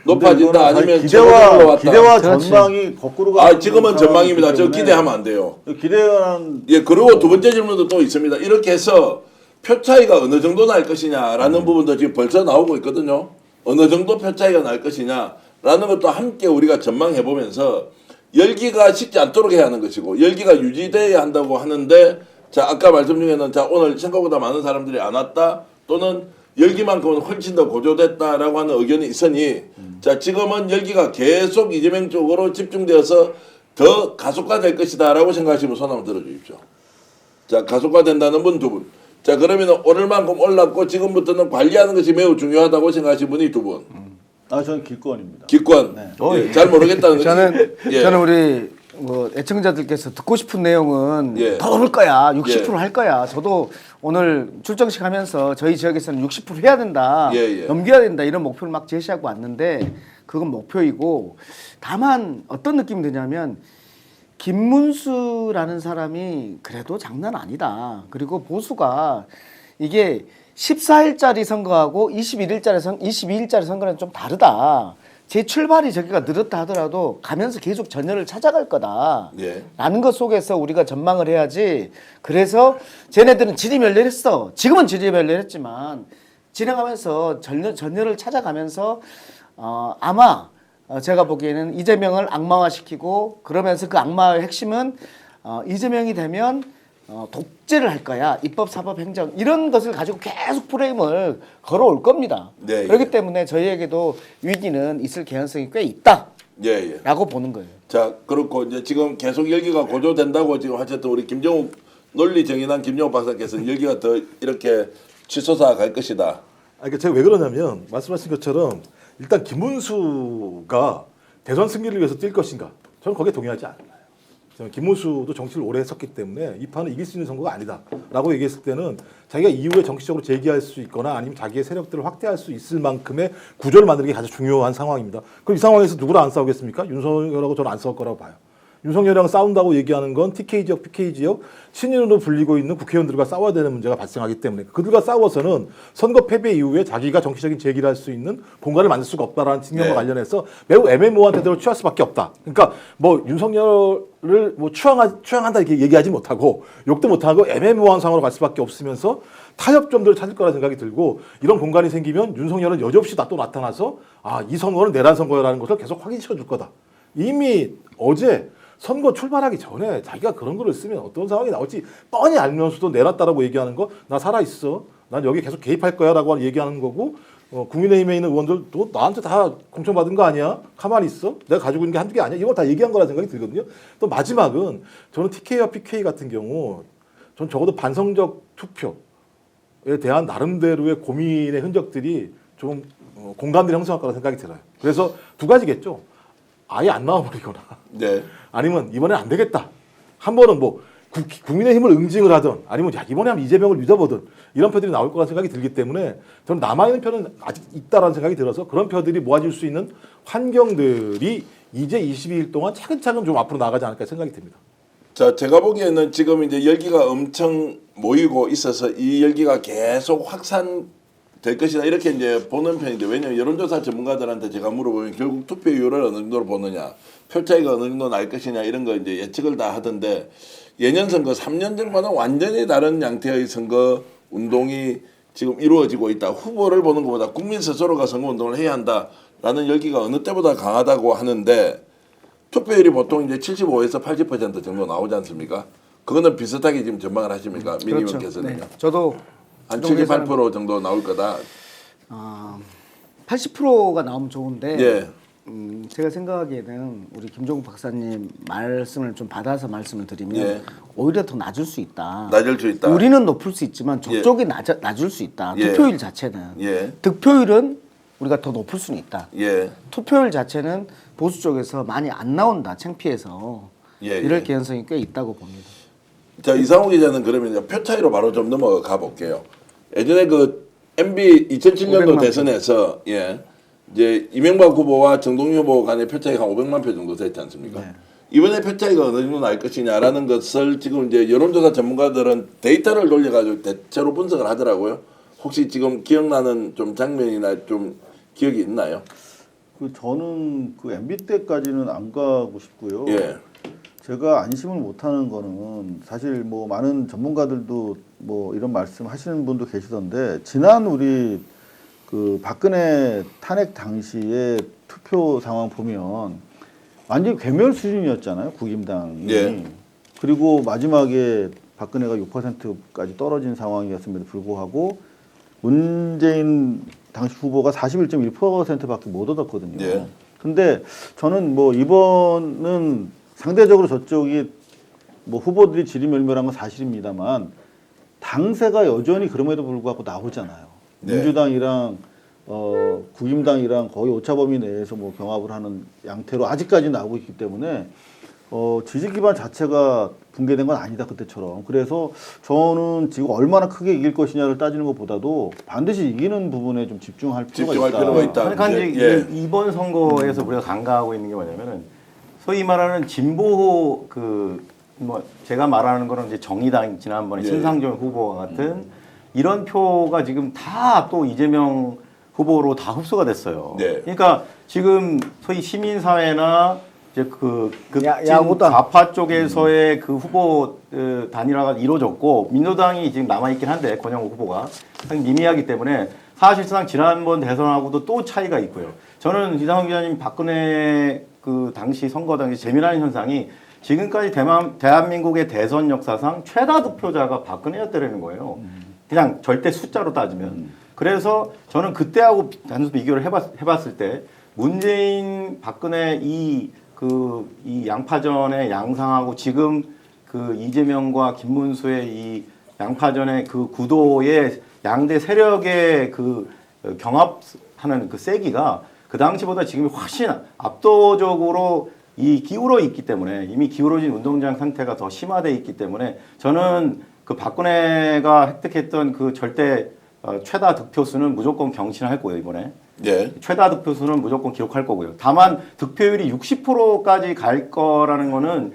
Speaker 1: 높아진다 아니면
Speaker 6: 기대와 전망이 거꾸로 가는
Speaker 1: 지금은 전망입니다. 저
Speaker 6: 때문에
Speaker 1: 기대하면 안 돼요.
Speaker 6: 기대한
Speaker 1: 그리고 두 번째 질문도 또 있습니다. 이렇게 해서 표 차이가 어느 정도 날 것이냐라는 부분도 지금 벌써 나오고 있거든요. 어느 정도 표 차이가 날 것이냐라는 것도 함께 우리가 전망해 보면서 열기가 식지 않도록 해야 하는 것이고 열기가 유지돼야 한다고 하는데 자 아까 말씀 중에는 자 오늘 생각보다 많은 사람들이 안 왔다 또는 열기만큼은 훨씬 더 고조됐다라고 하는 의견이 있으니 자 지금은 열기가 계속 이재명 쪽으로 집중되어서 더 가속화될 것이다라고 생각하시면 손 한번 들어주십시오. 자 가속화된다는 분 두 분. 자 그러면 오를 만큼 올랐고 지금부터는 관리하는 것이 매우 중요하다고 생각하시는 분이 두 분.
Speaker 6: 저는 기권입니다.
Speaker 1: 기권.
Speaker 6: 네.
Speaker 1: 잘 모르겠다는 거지.
Speaker 2: 저는 우리 뭐 애청자들께서 듣고 싶은 내용은 더 오를 거야, 60% 할 거야. 저도 오늘 출정식 하면서 저희 지역에서는 60% 해야 된다, 넘겨야 된다 이런 목표를 막 제시하고 왔는데 그건 목표이고 다만 어떤 느낌이 드냐면 김문수라는 사람이 그래도 장난 아니다. 그리고 보수가 이게 14일짜리 선거하고 22일짜리 선거는 좀 다르다. 제 출발이 저기가 늘었다 하더라도 가면서 계속 전열을 찾아갈 거다. 라는 것 속에서 우리가 전망을 해야지. 그래서 쟤네들은 질이 멸렬했어. 지금은 질이 멸렬했지만 진행하면서 전열을 찾아가면서 아마 제가 보기에는 이재명을 악마화시키고 그러면서 그 악마의 핵심은 이재명이 되면 독재를 할 거야. 입법, 사법, 행정 이런 것을 가지고 계속 프레임을 걸어올 겁니다. 그렇기 때문에 저희에게도 위기는 있을 개연성이 꽤 있다. 라고 보는 거예요.
Speaker 1: 자 그렇고 이제 지금 계속 열기가 고조된다고 지금 하셨던 우리 김정욱 논리 정의당 김정욱 박사께서는 열기가 더 이렇게 치솟아 갈 것이다.
Speaker 5: 그러니까 제가 왜 그러냐면 말씀하신 것처럼 일단 김문수가 대선 승리를 위해서 뛸 것인가? 저는 거기에 동의하지 않아요. 저는 김문수도 정치를 오래 했었기 때문에 이 판은 이길 수 있는 선거가 아니다라고 얘기했을 때는 자기가 이후에 정치적으로 재기할 수 있거나 아니면 자기의 세력들을 확대할 수 있을 만큼의 구조를 만드는 게 가장 중요한 상황입니다. 그럼 이 상황에서 누구랑 안 싸우겠습니까? 윤석열하고 저는 안 싸울 거라고 봐요. 윤석열이랑 싸운다고 얘기하는 건 TK 지역, PK 지역 친윤으로 불리고 있는 국회의원들과 싸워야 되는 문제가 발생하기 때문에 그들과 싸워서는 선거 패배 이후에 자기가 정치적인 제기를 할 수 있는 공간을 만들 수가 없다라는 측면과 관련해서 매우 애매모호한 태도를 취할 수밖에 없다. 그러니까 뭐 윤석열을 뭐 추앙한다 이렇게 얘기하지 못하고 욕도 못하고 애매모호한 상황으로 갈 수밖에 없으면서 타협점들을 찾을 거라 생각이 들고 이런 공간이 생기면 윤석열은 여지없이 또 나타나서 이 선거는 내란 선거라는 것을 계속 확인시켜 줄 거다. 이미 어제 선거 출발하기 전에 자기가 그런 거를 쓰면 어떤 상황이 나올지 뻔히 알면서도 내놨다라고 얘기하는 거 나 살아있어. 난 여기 계속 개입할 거야 라고 얘기하는 거고 국민의힘에 있는 의원들도 나한테 다 공천받은 거 아니야? 가만히 있어. 내가 가지고 있는 게 한두 개 아니야? 이걸 다 얘기한 거라 생각이 들거든요. 또 마지막은 저는 TK와 PK 같은 경우 전 적어도 반성적 투표에 대한 나름대로의 고민의 흔적들이 좀 공감들이 형성할 거라 생각이 들어요. 그래서 두 가지겠죠. 아예 안 나와버리거나 아니면 이번엔 안 되겠다. 한 번은 뭐 국민의힘을 응징을 하든 아니면 이번에 한번 이재명을 믿어보든 이런 표들이 나올 거라는 생각이 들기 때문에 저는 남아있는 표는 아직 있다라는 생각이 들어서 그런 표들이 모아질 수 있는 환경들이 이제 22일 동안 차근차근 좀 앞으로 나가지 않을까 생각이 듭니다.
Speaker 1: 자, 제가 보기에는 지금 이제 열기가 엄청 모이고 있어서 이 열기가 계속 확산될 것이다 이렇게 이제 보는 편인데 왜냐하면 여론조사 전문가들한테 제가 물어보면 결국 투표율을 어느 정도로 보느냐, 표 차이가 어느 정도 날 것이냐 이런 거 이제 예측을 다 하던데 예년 선거 3년 전과는 완전히 다른 양태의 선거 운동이 지금 이루어지고 있다. 후보를 보는 것보다 국민 스스로가 선거 운동을 해야 한다라는 열기가 어느 때보다 강하다고 하는데 투표율이 보통 이제 75에서 80% 정도 나오지 않습니까? 그거는 비슷하게 지금 전망을 하십니까? 민 의원께서는요.
Speaker 2: 네. 저도
Speaker 1: 한 78% 정도 나올 거다.
Speaker 2: 80%가 나오면 좋은데
Speaker 1: 예.
Speaker 2: 제가 생각하기에는 우리 김종국 박사님 말씀을 좀 받아서 말씀을 드리면
Speaker 1: 예.
Speaker 2: 오히려 더 낮을 수 있다.
Speaker 1: 낮을 수 있다.
Speaker 2: 우리는 높을 수 있지만 저쪽이 낮을 수 있다.
Speaker 1: 예.
Speaker 2: 투표율 자체는.
Speaker 1: 예.
Speaker 2: 득표율은 우리가 더 높을 수는 있다.
Speaker 1: 예.
Speaker 2: 투표율 자체는 보수 쪽에서 많이 안 나온다. 창피해서.
Speaker 1: 예,
Speaker 2: 이럴
Speaker 1: 예.
Speaker 2: 개연성이 꽤 있다고 봅니다.
Speaker 1: 자, 이상호 기자는 그러면 표 차이로 바로 좀 넘어가 볼게요. 예전에 그 MB 2007년도
Speaker 2: 500만
Speaker 1: 대선에서 예. 이제 이명박 후보와 정동영 후보 간의 표 차이가 한 500만 표 정도 됐지 않습니까?
Speaker 2: 네.
Speaker 1: 이번에 표 차이가 어느 정도 날 것이냐라는 것을 지금 이제 여론조사 전문가들은 데이터를 돌려가지고 대체로 분석을 하더라고요. 혹시 지금 기억나는 좀 장면이나 좀 기억이 있나요?
Speaker 6: 그 저는 그 MB 때까지는 안 가고 싶고요.
Speaker 1: 예.
Speaker 6: 제가 안심을 못하는 거는 사실 뭐 많은 전문가들도 뭐 이런 말씀 하시는 분도 계시던데 지난 우리 그 박근혜 탄핵 당시에 투표 상황 보면 완전히 괴멸 수준이었잖아요. 국임당이.
Speaker 1: 예.
Speaker 6: 그리고 마지막에 박근혜가 6%까지 떨어진 상황이었음에도 불구하고 문재인 당시 후보가 41.1%밖에 못 얻었거든요.
Speaker 1: 예.
Speaker 6: 근데 저는 뭐 이번은 상대적으로 저쪽이 뭐 후보들이 지리멸멸한 건 사실입니다만 당세가 여전히 그럼에도 불구하고 나오잖아요.
Speaker 1: 네.
Speaker 6: 민주당이랑 국임당이랑 거의 오차범위 내에서 뭐 경합을 하는 양태로 아직까지 나오고 있기 때문에 지지 기반 자체가 붕괴된 건 아니다 그때처럼. 그래서 저는 지금 얼마나 크게 이길 것이냐를 따지는 것보다도 반드시 이기는 부분에 좀 집중할
Speaker 1: 집중할
Speaker 6: 있다.
Speaker 1: 필요가 있다.
Speaker 3: 그러니까 이제
Speaker 1: 예.
Speaker 3: 이번 선거에서 우리가 간과하고 있는 게 뭐냐면은 소위 말하는 진보 뭐 제가 말하는 거는 이제 정의당 지난번에
Speaker 1: 예.
Speaker 3: 신상정 후보와 같은 이런 표가 지금 다 또 이재명 후보로 다 흡수가 됐어요.
Speaker 1: 네.
Speaker 3: 그러니까 지금 소위 시민사회나 이제 그 극진
Speaker 2: 야구당.
Speaker 3: 좌파 쪽에서의 그 후보 단일화가 이루어졌고 민주당이 지금 남아 있긴 한데 권영우 후보가 상당히 미미하기 때문에 사실상 지난번 대선하고도 또 차이가 있고요. 저는 이상훈 기자님 박근혜 그 당시 선거 당시 재미나는 현상이 지금까지 대한민국의 대선 역사상 최다 득표자가 박근혜였다는 거예요. 그냥 절대 숫자로 따지면. 그래서 저는 그때하고 단순 비교를 해봤을 때 문재인, 박근혜 이 양파전의 양상하고 지금 그 이재명과 김문수의 이 양파전의 그 구도의 양대 세력의 그 경합하는 그 세기가 그 당시보다 지금이 훨씬 압도적으로 기울어 있기 때문에 이미 기울어진 운동장 상태가 더 심화되어 있기 때문에 저는 그 박근혜가 획득했던 그 절대 최다 득표수는 무조건 경신할 거예요 이번에.
Speaker 1: 예.
Speaker 3: 최다 득표수는 무조건 기록할 거고요. 다만 득표율이 60%까지 갈 거라는 거는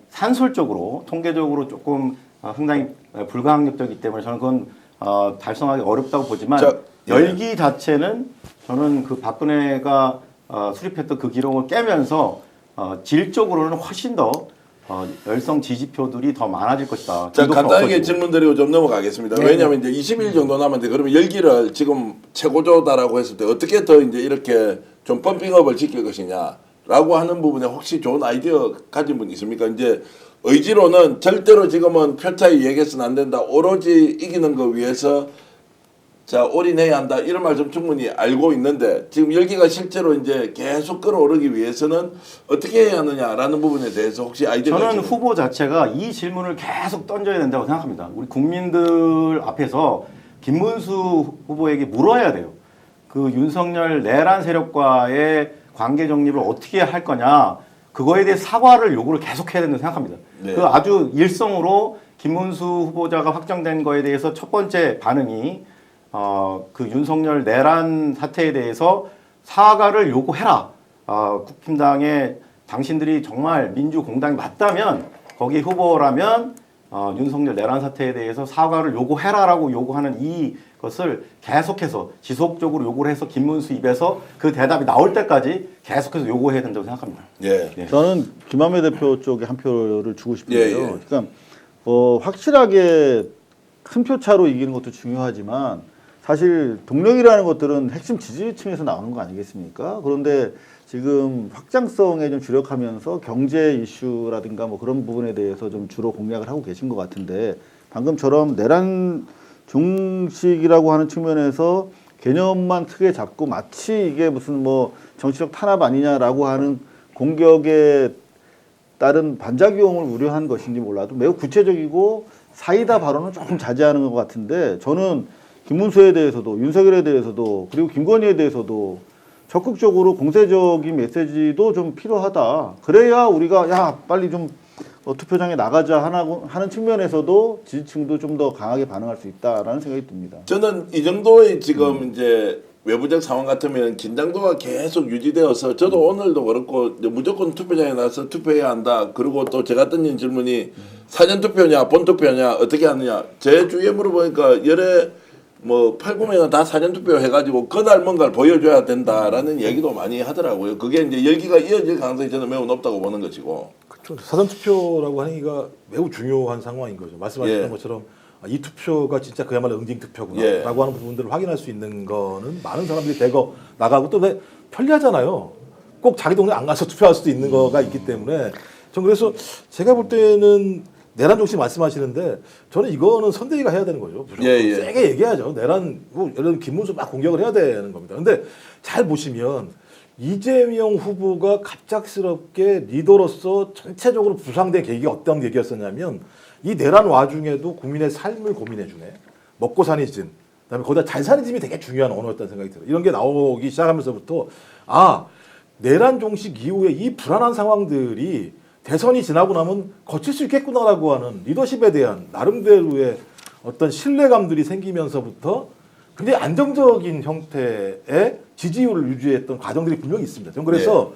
Speaker 3: 산술적으로 통계적으로 조금 상당히 불가항력적이기 때문에 저는 그건 달성하기 어렵다고 보지만
Speaker 1: 자,
Speaker 3: 열기 자체는 저는 그 박근혜가 수립했던 그 기록을 깨면서 질적으로는 훨씬 더 열성 지지표들이 더 많아질 것이다.
Speaker 1: 자,
Speaker 3: 기록도
Speaker 1: 간단하게
Speaker 3: 없어지고.
Speaker 1: 질문 드리고 좀 넘어가겠습니다.
Speaker 2: 네.
Speaker 1: 왜냐하면 이제 20일 정도 남았는데 그러면 열기를 지금 최고조다라고 했을 때 어떻게 더 이제 이렇게 좀 펌핑업을 지킬 것이냐라고 하는 부분에 혹시 좋은 아이디어 가진 분 있습니까? 이제 의지로는 절대로 지금은 표 차이 얘기해서는 안 된다. 오로지 이기는 거 위해서 자 올인해야 한다 이런 말씀 충분히 알고 있는데 지금 열기가 실제로 이제 계속 끌어오르기 위해서는 어떻게 해야 하느냐라는 부분에 대해서 혹시 아이디어가
Speaker 3: 저는
Speaker 1: 있으면.
Speaker 3: 후보 자체가 이 질문을 계속 던져야 된다고 생각합니다. 우리 국민들 앞에서 김문수 후보에게 물어야 돼요. 그 윤석열 내란 세력과의 관계 정립을 어떻게 할 거냐. 그거에 대해 사과를 요구를 계속해야 된다고 생각합니다.
Speaker 1: 네.
Speaker 3: 그 아주 일성으로 김문수 후보자가 확정된 거에 대해서 첫 번째 반응이 그 윤석열 내란 사태에 대해서 사과를 요구해라. 국힘당에 당신들이 정말 민주공당이 맞다면 거기 후보라면 윤석열 내란 사태에 대해서 사과를 요구해라라고 요구하는 이것을 계속해서 지속적으로 요구를 해서 김문수 입에서 그 대답이 나올 때까지 계속해서 요구해야 된다고 생각합니다.
Speaker 1: 예.
Speaker 3: 예.
Speaker 6: 저는 김한배 대표 쪽에 한 표를 주고 싶은데요.
Speaker 1: 예, 예.
Speaker 6: 그러니까 확실하게 큰 표 차로 이기는 것도 중요하지만 사실 동력이라는 것들은 핵심 지지층에서 나오는 거 아니겠습니까? 그런데 지금 확장성에 좀 주력하면서 경제 이슈라든가 뭐 그런 부분에 대해서 좀 주로 공략을 하고 계신 것 같은데 방금처럼 내란 중식이라고 하는 측면에서 개념만 크게 잡고 마치 이게 무슨 뭐 정치적 탄압 아니냐라고 하는 공격에 따른 반작용을 우려한 것인지 몰라도 매우 구체적이고 사이다 발언은 조금 자제하는 것 같은데 저는 김문수에 대해서도 윤석열에 대해서도 그리고 김건희에 대해서도 적극적으로 공세적인 메시지도 좀 필요하다. 그래야 우리가 야 빨리 좀 투표장에 나가자 하는 측면에서도 지지층도 좀 더 강하게 반응할 수 있다라는 생각이 듭니다.
Speaker 1: 저는 이 정도의 지금 이제 외부적 상황 같으면 긴장도가 계속 유지되어서 저도 오늘도 그렇고 이제 무조건 투표장에 나서 투표해야 한다. 그리고 또 제가 던진 질문이 사전 투표냐 본 투표냐 어떻게 하느냐. 제 주위에 물어보니까 열에 뭐 8, 9명은 다 사전 투표 해가지고 그날 뭔가를 보여줘야 된다라는 얘기도 많이 하더라고요. 그게 이제 열기가 이어질 가능성이 저는 매우 높다고 보는 것이고.
Speaker 5: 그렇죠. 사전 투표라고 하는 게 매우 중요한 상황인 거죠. 말씀하셨던
Speaker 1: 예.
Speaker 5: 것처럼 이 투표가 진짜 그야말로 응징 투표구나라고
Speaker 1: 예.
Speaker 5: 하는 부분들을 확인할 수 있는 거는 많은 사람들이 대거 나가고 또 편리하잖아요. 꼭 자기 동네 안 가서 투표할 수도 있는 거가 있기 때문에 전 그래서 제가 볼 때는 내란 정신 말씀하시는데 저는 이거는 선대위가 해야 되는 거죠. 무조건
Speaker 1: 예.
Speaker 5: 세게 얘기하죠. 내란 뭐 예를 들면 김문수 막 공격을 해야 되는 겁니다. 근데 잘 보시면 이재명 후보가 갑작스럽게 리더로서 전체적으로 부상된 계기가 어떤 계기였었냐면 이 내란 와중에도 국민의 삶을 고민해주네. 먹고 사니 즘 그다음에 거기다 잘 사는 짐이 되게 중요한 언어였다는 생각이 들어요. 이런 게 나오기 시작하면서부터 내란 종식 이후에 이 불안한 상황들이 대선이 지나고 나면 거칠 수 있겠구나라고 하는 리더십에 대한 나름대로의 어떤 신뢰감들이 생기면서부터 굉장히 안정적인 형태의 지지율을 유지했던 과정들이 분명히 있습니다. 저는 그래서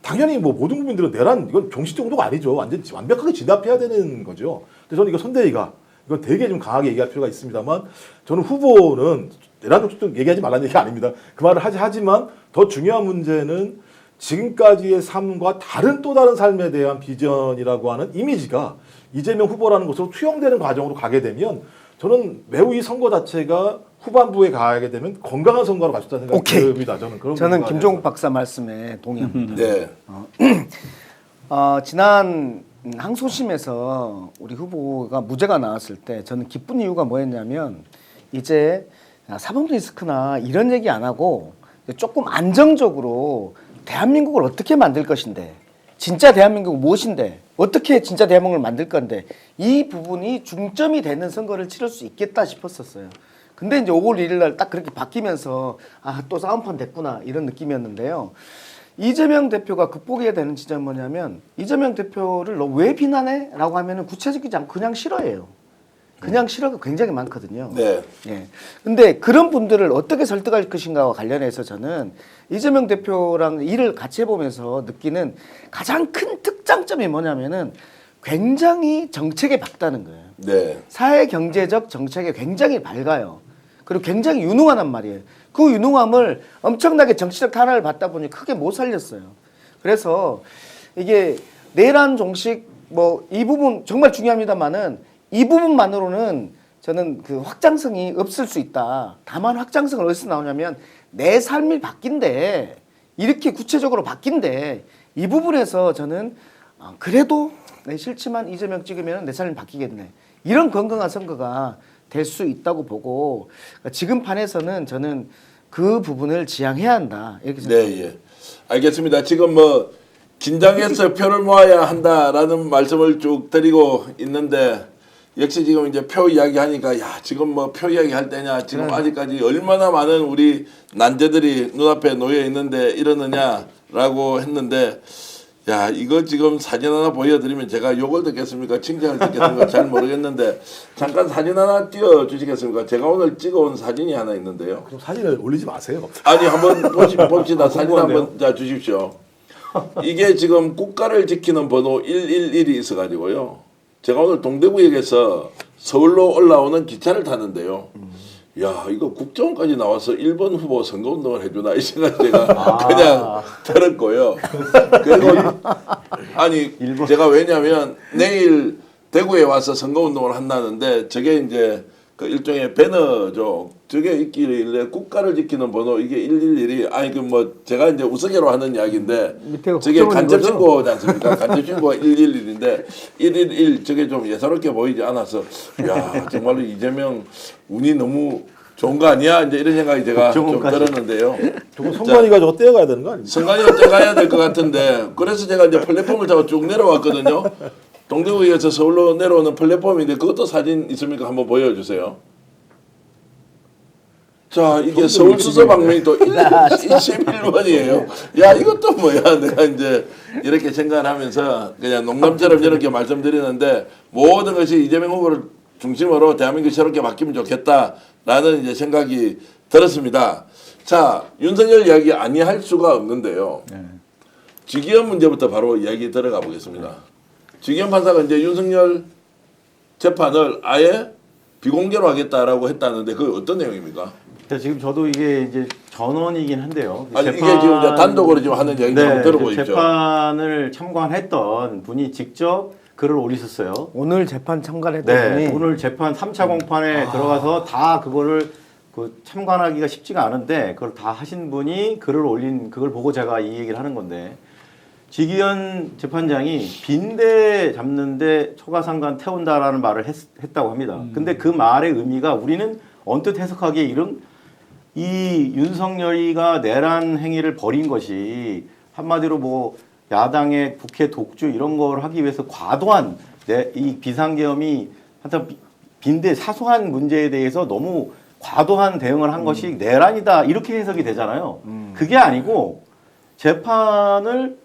Speaker 5: 당연히 뭐 모든 국민들은 내란 이건 종식 정도가 아니죠. 완벽하게 진압해야 되는 거죠. 근데 저는 이거 선대위가 이건 되게 좀 강하게 얘기할 필요가 있습니다만 저는 후보는 내란 종식도 얘기하지 말라는 얘기 아닙니다. 그 말을 하지만 더 중요한 문제는 지금까지의 삶과 또 다른 삶에 대한 비전이라고 하는 이미지가 이재명 후보라는 것으로 투영되는 과정으로 가게 되면 저는 매우 이 선거 자체가 후반부에 가게 되면 건강한 선거로 갈 수 있다는 생각이 듭니다.
Speaker 2: 저는 김종국 박사 말씀에 동의합니다.
Speaker 1: 네.
Speaker 2: 지난 항소심에서 우리 후보가 무죄가 나왔을 때 저는 기쁜 이유가 뭐였냐면 이제 사법 리스크나 이런 얘기 안 하고 조금 안정적으로 대한민국을 어떻게 만들 것인데 진짜 대한민국은 무엇인데 어떻게 진짜 대한민국을 만들 건데 이 부분이 중점이 되는 선거를 치를 수 있겠다 싶었었어요. 근데 이제 5월 1일 날 딱 그렇게 바뀌면서 또 싸움판 됐구나 이런 느낌이었는데요. 이재명 대표가 극복해야 되는 지점은 뭐냐면 이재명 대표를 너 왜 비난해? 라고 하면은 구체적이지 않고 그냥 싫어해요. 그냥 싫어가 굉장히 많거든요.
Speaker 1: 네.
Speaker 2: 예. 근데 그런 분들을 어떻게 설득할 것인가와 관련해서 저는 이재명 대표랑 일을 같이 해보면서 느끼는 가장 큰 특장점이 뭐냐면은 굉장히 정책에 밝다는 거예요.
Speaker 1: 네.
Speaker 2: 사회 경제적 정책에 굉장히 밝아요. 그리고 굉장히 유능하단 말이에요. 그 유능함을 엄청나게 정치적 탄압을 받다 보니 크게 못 살렸어요. 그래서 이게 내란 종식 뭐 이 부분 정말 중요합니다만은 이 부분만으로는 저는 그 확장성이 없을 수 있다. 다만 확장성을 어디서 나오냐면 내 삶이 바뀐대. 이렇게 구체적으로 바뀐대. 이 부분에서 저는 그래도 싫지만 이재명 찍으면 내 삶이 바뀌겠네. 이런 건강한 선거가 될 수 있다고 보고 지금 판에서는 저는 그 부분을 지향해야 한다. 이렇게 생각합니다.
Speaker 1: 네, 예. 알겠습니다. 지금 뭐 긴장해서 표를 모아야 한다라는 말씀을 쭉 드리고 있는데 역시 지금 이제 표 이야기 하니까 야 지금 뭐 표 이야기 할 때냐 지금 아직까지 얼마나 많은 우리 난제들이 눈앞에 놓여 있는데 이러느냐라고 했는데 야 이거 지금 사진 하나 보여드리면 제가 욕을 듣겠습니까 칭찬을 듣겠습니까 잘 모르겠는데 잠깐 사진 하나 띄워주시겠습니까? 제가 오늘 찍어온 사진이 하나 있는데요.
Speaker 5: 그럼 사진을 올리지 마세요.
Speaker 1: 아니 한번 봅시다. 사진 한번 자 주십시오. 이게 지금 국가를 지키는 번호 111이 있어가지고요. 제가 오늘 동대구역에서 서울로 올라오는 기차를 탔는데요. 야 이거 국정원까지 나와서 1번 후보 선거운동을 해주나 이 생각 제가 그냥 들었고요. 그리고 아니 제가 왜냐하면 내일 대구에 와서 선거운동을 한다는데 저게 이제 그 일종의 배너죠. 저게 있길래 국가를 지키는 번호 이게 111이 아니 그 뭐 제가 이제 우스개로 하는 이야기인데
Speaker 2: 밑에가
Speaker 1: 저게
Speaker 2: 국정원인
Speaker 1: 간접
Speaker 2: 거죠?
Speaker 1: 신고지 않습니까? 간접 신고가 111인데 111 저게 좀 예사롭게 보이지 않아서 야 정말로 이재명 운이 너무 좋은 거 아니야? 이제 이런 생각이 제가 좀
Speaker 3: 국정원까지.
Speaker 1: 들었는데요.
Speaker 5: 조금 선관위가 저거 떼어가야 되는 거 아닙니까?
Speaker 1: 선관위가 떼가야 될 것 같은데 그래서 제가 이제 플랫폼을 타고 쭉 내려왔거든요. 동대구에서 서울로 내려오는 플랫폼인데 그것도 사진 있습니까? 한번 보여주세요. 자, 이게 서울 수서 방면이 또 21번이에요. 야, 이것도 뭐야? 내가 이제 이렇게 생각을 하면서 그냥 농담처럼 이렇게 말씀드리는데 모든 것이 이재명 후보를 중심으로 대한민국이 새롭게 바뀌면 좋겠다라는 이제 생각이 들었습니다. 자, 윤석열 이야기 아니할 수가 없는데요. 지기현 문제부터 바로 이야기 들어가 보겠습니다. 지기현 판사가 이제 윤석열 재판을 아예 비공개로 하겠다라고 했다는데 그 어떤 내용입니까?
Speaker 3: 지금 저도 이게 이제 전원이긴 한데요.
Speaker 1: 아니 이게 지금 이제 단독으로 지금 하는 이야기 좀 들어보십시오.
Speaker 3: 재판을 참관했던 분이 직접 글을 올리셨어요.
Speaker 2: 오늘 재판 참관했던 분이
Speaker 3: 오늘 재판 3차 공판에 들어가서 다 그거를 그 참관하기가 쉽지가 않은데 그걸 다 하신 분이 글을 올린 그걸 보고 제가 이 얘기를 하는 건데 지기현 재판장이 빈대 잡는데 초과상관 태운다라는 말을 했다고 합니다. 근데 그 말의 의미가 우리는 언뜻 해석하기에 이런 이 윤석열이가 내란 행위를 벌인 것이 한마디로 뭐 야당의 국회 독주 이런 걸 하기 위해서 과도한 이 비상계엄이 하여튼 빈대 사소한 문제에 대해서 너무 과도한 대응을 한 것이 내란이다 이렇게 해석이 되잖아요. 그게 아니고 재판을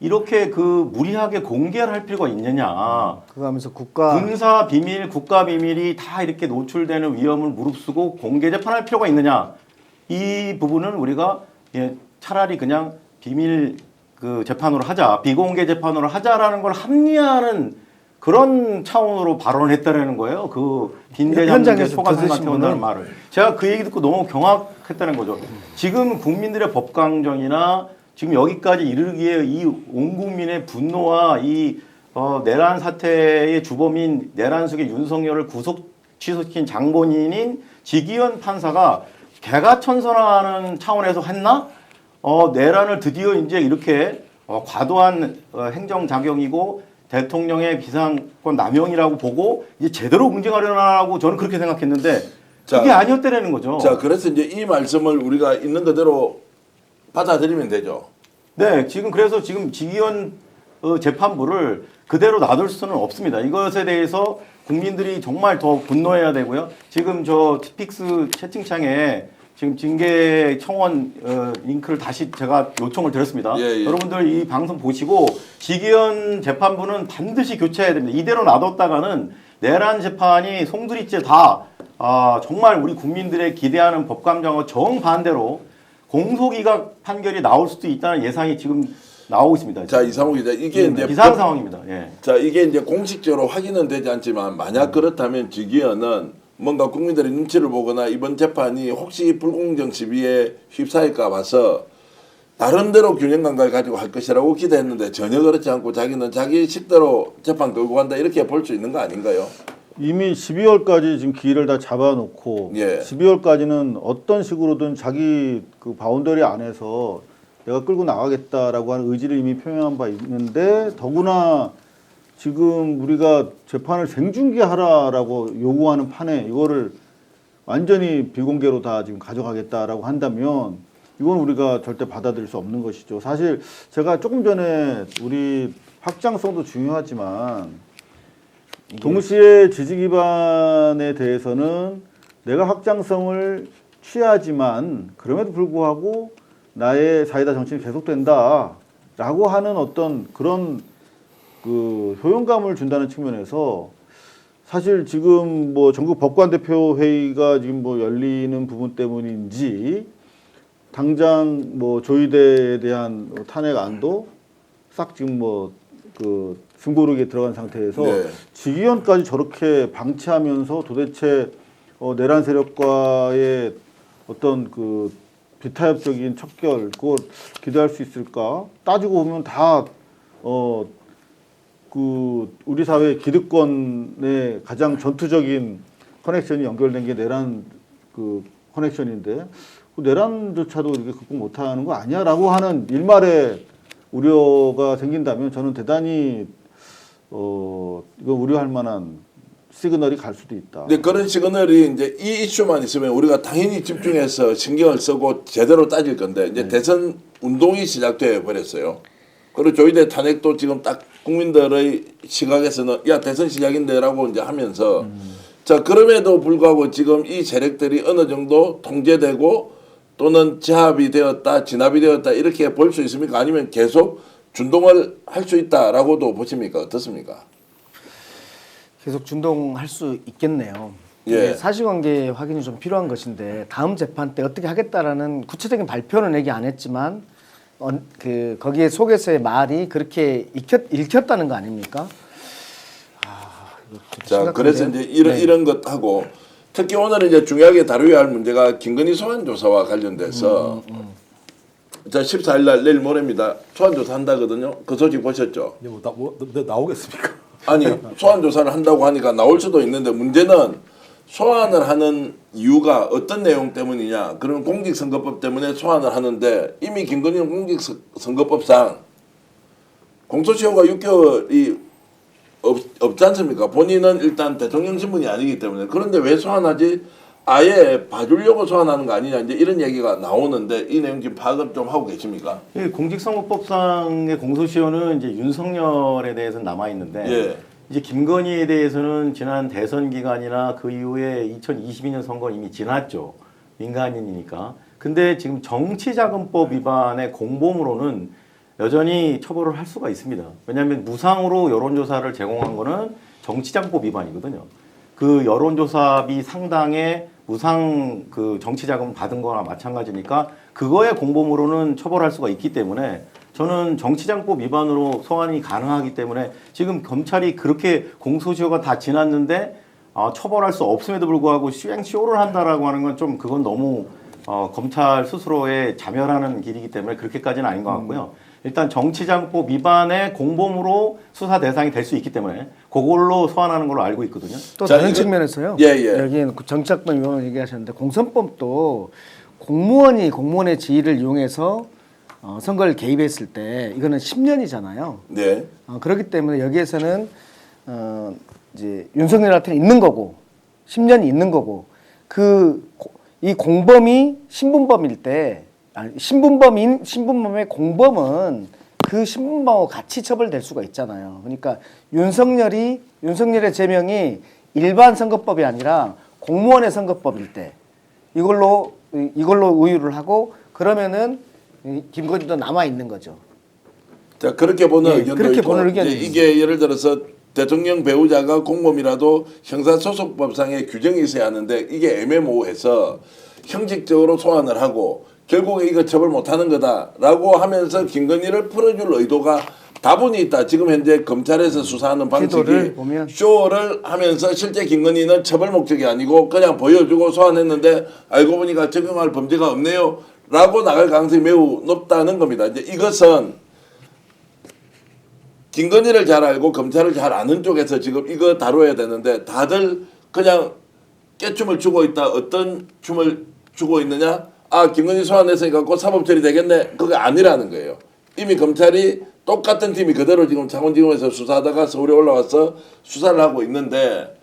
Speaker 3: 이렇게 그 무리하게 공개를 할 필요가 있느냐.
Speaker 2: 그거 하면서 국가
Speaker 3: 군사 비밀, 국가 비밀이 다 이렇게 노출되는 위험을 무릅쓰고 공개 재판할 필요가 있느냐. 이 부분은 우리가 차라리 그냥 비밀 그 재판으로 하자, 비공개 재판으로 하자라는 걸 합리화하는 그런 차원으로 발언을 했다라는 거예요. 그 빈대 잡는 게
Speaker 2: 현장에서
Speaker 3: 초과상관
Speaker 2: 들으신
Speaker 3: 태운다는
Speaker 2: 분은
Speaker 3: 말을. 제가 그 얘기 듣고 너무 경악했다는 거죠. 지금 국민들의 법강정이나 지금 여기까지 이르기에 이 온 국민의 분노와 이 내란 사태의 주범인 내란 속의 윤석열을 구속 취소시킨 장본인인 지기현 판사가 개가천선하는 차원에서 했나? 내란을 드디어 이제 이렇게 과도한 행정작용이고 대통령의 비상권 남용이라고 보고 이제 제대로 응징하려고 저는 그렇게 생각했는데
Speaker 1: 자,
Speaker 3: 그게 아니었다는 거죠.
Speaker 1: 자, 그래서 이제 이 말씀을 우리가 있는 그대로 받아들이면 되죠.
Speaker 3: 네, 그래서 지금 지기현 재판부를 그대로 놔둘 수는 없습니다. 이것에 대해서 국민들이 정말 더 분노해야 되고요. 지금 저 티픽스 채팅창에 지금 징계 청원 링크를 다시 제가 요청을 드렸습니다.
Speaker 1: 예.
Speaker 3: 여러분들 이 방송 보시고 지기현 재판부는 반드시 교체해야 됩니다. 이대로 놔뒀다가는 내란 재판이 송두리째 다 정말 우리 국민들의 기대하는 법감정과 정반대로 공소기각 판결이 나올 수도 있다는 예상이 지금 나오고 있습니다.
Speaker 1: 자, 이상호 기자, 이게 이제
Speaker 3: 비상 상황입니다. 예.
Speaker 1: 자, 이게 이제 공식적으로 확인은 되지 않지만 만약 그렇다면 지기현은 뭔가 국민들의 눈치를 보거나 이번 재판이 혹시 불공정 시비에 휩싸일까 봐서 나름대로 균형 감각을 가지고 할 것이라고 기대했는데 전혀 그렇지 않고 자기는 자기 식대로 재판 끌고 간다 이렇게 볼 수 있는 거 아닌가요?
Speaker 6: 이미 12월까지 지금 기일을 다 잡아놓고
Speaker 1: 예.
Speaker 6: 12월까지는 어떤 식으로든 자기 그 바운더리 안에서 내가 끌고 나가겠다라고 하는 의지를 이미 표명한 바 있는데 더구나 지금 우리가 재판을 생중계하라라고 요구하는 판에 이거를 완전히 비공개로 다 지금 가져가겠다라고 한다면 이건 우리가 절대 받아들일 수 없는 것이죠. 사실 제가 조금 전에 우리 확장성도 중요하지만 동시에 지지 기반에 대해서는 내가 확장성을 취하지만 그럼에도 불구하고 나의 사이다 정치는 계속된다라고 하는 어떤 그런 그 효용감을 준다는 측면에서 사실 지금 뭐 전국 법관대표 회의가 지금 뭐 열리는 부분 때문인지 당장 뭐 조희대에 대한 탄핵 안도 싹 지금 뭐 그 승부르기에 들어간 상태에서
Speaker 1: 네.
Speaker 6: 지기현까지 저렇게 방치하면서 도대체 내란 세력과의 어떤 그 비타협적인 척결 그거 기대할 수 있을까? 따지고 보면 다 그 우리 사회 기득권의 가장 전투적인 커넥션이 연결된 게 내란 그 커넥션인데 그 내란조차도 이렇게 극복 못하는 거 아니야라고 하는 일말의 우려가 생긴다면 저는 대단히 이거 우려할 만한 시그널이 갈 수도 있다.
Speaker 1: 근데 그런 시그널이 이제 이 이슈만 있으면 우리가 당연히 집중해서 신경을 쓰고 제대로 따질 건데 이제 대선 운동이 시작돼 버렸어요. 그리고 조희대 탄핵도 지금 딱 국민들의 시각에서는 야 대선 시작인데라고 이제 하면서 자 그럼에도 불구하고 지금 이 세력들이 어느 정도 통제되고 또는 제압이 되었다, 진압이 되었다 이렇게 볼 수 있습니까? 아니면 계속 준동을 할 수 있다라고도 보십니까? 어떻습니까?
Speaker 2: 계속 준동할 수 있겠네요.
Speaker 1: 예.
Speaker 2: 예. 사실관계 확인이 좀 필요한 것인데 다음 재판 때 어떻게 하겠다라는 구체적인 발표는 얘기 안 했지만 거기에 속에서의 말이 그렇게 읽혔다는 거 아닙니까? 이거 되게
Speaker 1: 자,
Speaker 2: 심각한데요?
Speaker 1: 그래서 이제 이런 것하고 특히 오늘 이제 중요하게 다루어야 할 문제가 김건희 소환 조사와 관련돼서 자 14일 날 내일 모레입니다. 소환 조사 한다거든요. 그 소식 보셨죠?
Speaker 5: 이제 나오겠습니까?
Speaker 1: 아니 소환 조사를 한다고 하니까 나올 수도 있는데 문제는 소환을 하는 이유가 어떤 내용 때문이냐? 그러면 공직선거법 때문에 소환을 하는데 이미 김건희는 공직선거법상 공소시효가 6개월이 없지 않습니까? 본인은 일단 대통령 신분이 아니기 때문에 그런데 왜 소환하지? 아예 봐주려고 소환하는 거 아니냐 이제 이런 얘기가 나오는데 이 내용 지금 파악을 좀 하고 계십니까?
Speaker 3: 이 공직선거법상의 공소시효는 이제 윤석열에 대해서는 남아 있는데
Speaker 1: 예.
Speaker 3: 이제 김건희에 대해서는 지난 대선 기간이나 그 이후에 2022년 선거는 이미 지났죠. 민간인이니까. 근데 지금 정치자금법 위반의 공범으로는 여전히 처벌을 할 수가 있습니다. 왜냐하면 무상으로 여론조사를 제공한 거는 정치자금법 위반이거든요. 그 여론조사비 상당의 무상 그 정치자금 받은 거나 마찬가지니까 그거의 공범으로는 처벌할 수가 있기 때문에 저는 정치자금법 위반으로 소환이 가능하기 때문에 지금 검찰이 그렇게 공소시효가 다 지났는데 처벌할 수 없음에도 불구하고 시행쇼를 한다라고 하는 건 좀 그건 너무 검찰 스스로의 자멸하는 길이기 때문에 그렇게까지는 아닌 것 같고요. 일단 정치자금법 위반의 공범으로 수사 대상이 될 수 있기 때문에 그걸로 소환하는 걸로 알고 있거든요.
Speaker 2: 또
Speaker 1: 자,
Speaker 2: 다른
Speaker 1: 이거-
Speaker 2: 측면에서요.
Speaker 1: 예.
Speaker 2: 여기는 정치자금법 위반을 얘기하셨는데 공선법도 공무원이 공무원의 지위를 이용해서 선거를 개입했을 때 이거는 10년이잖아요.
Speaker 1: 네.
Speaker 2: 그렇기 때문에 여기에서는 이제 윤석열한테는 있는 거고 10년이 있는 거고 이 공범이 신분범일 때 신분범의 공범은 그 신분범하고 같이 처벌될 수가 있잖아요. 그러니까 윤석열의 제명이 일반 선거법이 아니라 공무원의 선거법일 때 이걸로 우유를 하고 그러면은 김건희도 남아 있는 거죠.
Speaker 1: 자 그렇게 보는
Speaker 2: 예,
Speaker 1: 의견도
Speaker 2: 그렇게
Speaker 1: 있고
Speaker 2: 보는 의견이
Speaker 1: 이제 이게 예를 들어서 대통령 배우자가 공범이라도 형사소송법상의 규정이 있어야 하는데 이게 애매모호해서 형식적으로 소환을 하고 결국에 이거 처벌 못하는 거다라고 하면서 김건희를 풀어줄 의도가 다분히 있다. 지금 현재 검찰에서 수사하는
Speaker 2: 기도를
Speaker 1: 방식이
Speaker 2: 보면.
Speaker 1: 쇼를 하면서 실제 김건희는 처벌 목적이 아니고 그냥 보여주고 소환했는데 알고 보니까 적용할 범죄가 없네요. 라고 나갈 가능성이 매우 높다는 겁니다. 이제 이것은 김건희를 잘 알고 검찰을 잘 아는 쪽에서 지금 이거 다뤄야 되는데 다들 그냥 깨춤을 추고 있다. 어떤 춤을 추고 있느냐? 아 김건희 소환했으니까 곧 사법처리 되겠네. 그게 아니라는 거예요. 이미 검찰이 똑같은 팀이 그대로 지금 창원지검에서 수사하다가 서울에 올라와서 수사를 하고 있는데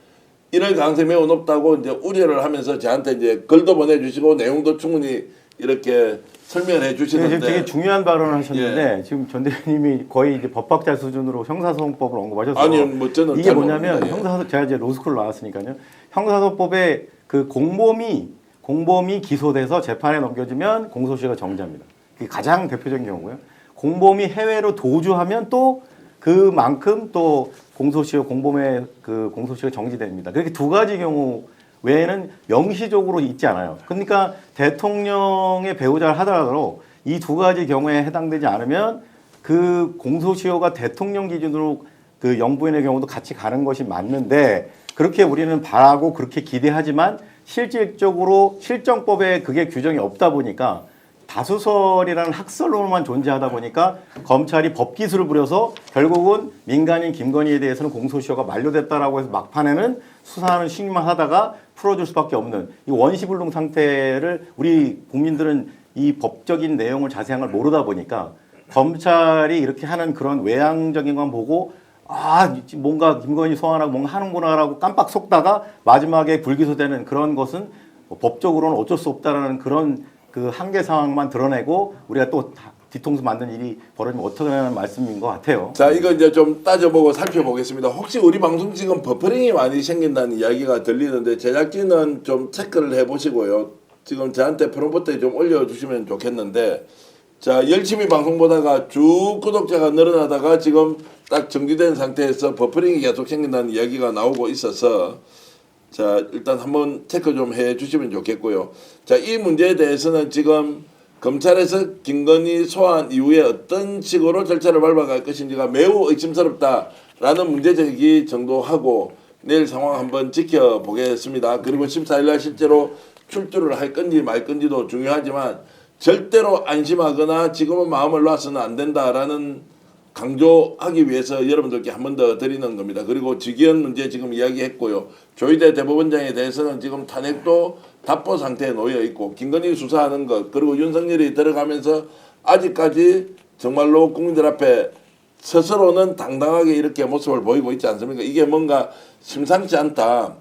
Speaker 1: 이럴 가능성이 매우 높다고 이제 우려를 하면서 저한테 이제 글도 보내주시고 내용도 충분히 이렇게 설명해 주시는데
Speaker 3: 지금 되게 중요한 발언을 하셨는데
Speaker 1: 예.
Speaker 3: 지금 전 대표님이 거의 이제 법학자 수준으로 형사소송법을 언급하셨어요.
Speaker 1: 아니요, 뭐 저는
Speaker 3: 이게
Speaker 1: 잘
Speaker 3: 뭐냐면
Speaker 1: 모릅니다. 예.
Speaker 3: 제가 이제 로스쿨 나왔으니까요. 형사소송법에 그 공범이 기소돼서 재판에 넘겨지면 공소시효가 정지합니다. 그게 가장 대표적인 경우고요. 공범이 해외로 도주하면 또 그만큼 또 공범의 그 공소시효가 정지됩니다. 그렇게 두 가지 경우 외에는 명시적으로 있지 않아요. 그러니까 대통령의 배우자를 하더라도 이 두 가지 경우에 해당되지 않으면 그 공소시효가 대통령 기준으로 그 영부인의 경우도 같이 가는 것이 맞는데 그렇게 우리는 바라고 그렇게 기대하지만 실질적으로 실정법에 그게 규정이 없다 보니까 다수설이라는 학설로만 존재하다 보니까 검찰이 법기술을 부려서 결국은 민간인 김건희에 대해서는 공소시효가 만료됐다라고 해서 막판에는 수사하는 식만 하다가 풀어줄 수밖에 없는 이 원시불능 상태를 우리 국민들은 이 법적인 내용을 자세한 걸 모르다 보니까 검찰이 이렇게 하는 그런 외향적인 건 보고 뭔가 김건희 소환하고 뭔가 하는구나라고 깜빡 속다가 마지막에 불기소되는 그런 것은 뭐 법적으로는 어쩔 수 없다라는 그런 그 한계 상황만 드러내고 우리가 또 뒤통수 만든 일이 벌어지면 어떻게 하는 말씀인 것 같아요.
Speaker 1: 자, 이거 이제 좀 따져보고 살펴보겠습니다. 혹시 우리 방송 지금 버퍼링이 많이 생긴다는 이야기가 들리는데 제작진은 좀 체크를 해보시고요. 지금 저한테 프롬프트에 좀 올려주시면 좋겠는데, 자, 열심히 방송 보다가 쭉 구독자가 늘어나다가 지금 딱 정지된 상태에서 버퍼링이 계속 생긴다는 이야기가 나오고 있어서, 자, 일단 한번 체크 좀 해주시면 좋겠고요. 자, 이 문제에 대해서는 지금 검찰에서 김건희 소환 이후에 어떤 식으로 절차를 밟아갈 것인지가 매우 의심스럽다라는 문제 제기 정도 하고 내일 상황 한번 지켜보겠습니다. 그리고 14일 날 실제로 출두를 할 건지 말 건지도 중요하지만 절대로 안심하거나 지금은 마음을 놔서는 안 된다라는 강조하기 위해서 여러분들께 한 번 더 드리는 겁니다. 그리고 직위원 문제 지금 이야기했고요. 조희대 대법원장에 대해서는 지금 탄핵도 답보 상태에 놓여 있고 김건희 수사하는 것 그리고 윤석열이 들어가면서 아직까지 정말로 국민들 앞에 스스로는 당당하게 이렇게 모습을 보이고 있지 않습니까? 이게 뭔가 심상치 않다.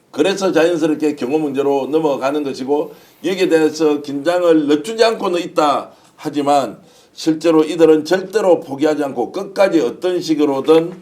Speaker 1: 그래서 자연스럽게 경호 문제로 넘어가는 것이고 여기에 대해서 긴장을 늦추지 않고는 있다 하지만 실제로 이들은 절대로 포기하지 않고 끝까지 어떤 식으로든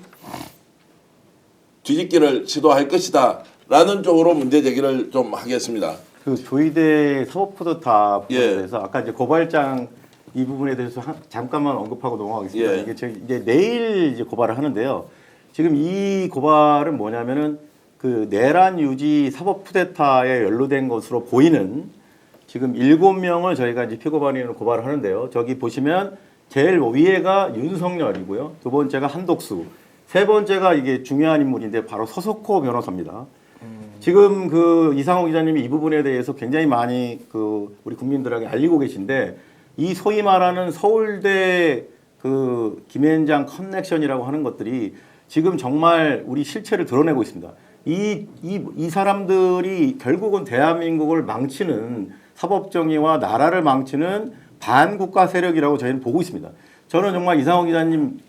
Speaker 1: 뒤집기를 시도할 것이다 라는 쪽으로 문제 제기를 좀 하겠습니다.
Speaker 3: 그 조희대 사법푸드타 부분에
Speaker 1: 예.
Speaker 3: 대해서 아까 이제 고발장 이 부분에 대해서 잠깐만 언급하고 넘어가겠습니다.
Speaker 1: 예.
Speaker 3: 이게 이제 내일 이제 고발을 하는데요. 지금 이 고발은 뭐냐면은 그 내란 유지 사법푸데타에 연루된 것으로 보이는 지금 7명을 저희가 이제 피고발인으로 고발을 하는데요. 저기 보시면 제일 위에가 윤석열이고요. 두 번째가 한독수, 세 번째가 이게 중요한 인물인데 바로 서석호 변호사입니다. 지금 그 이상호 기자님이 이 부분에 대해서 굉장히 많이 그 우리 국민들에게 알리고 계신데 이 소위 말하는 서울대 그 김앤장 커넥션이라고 하는 것들이 지금 정말 우리 실체를 드러내고 있습니다. 이 사람들이 결국은 대한민국을 망치는 사법정의와 나라를 망치는 반국가 세력이라고 저희는 보고 있습니다. 저는 정말 이상호 기자님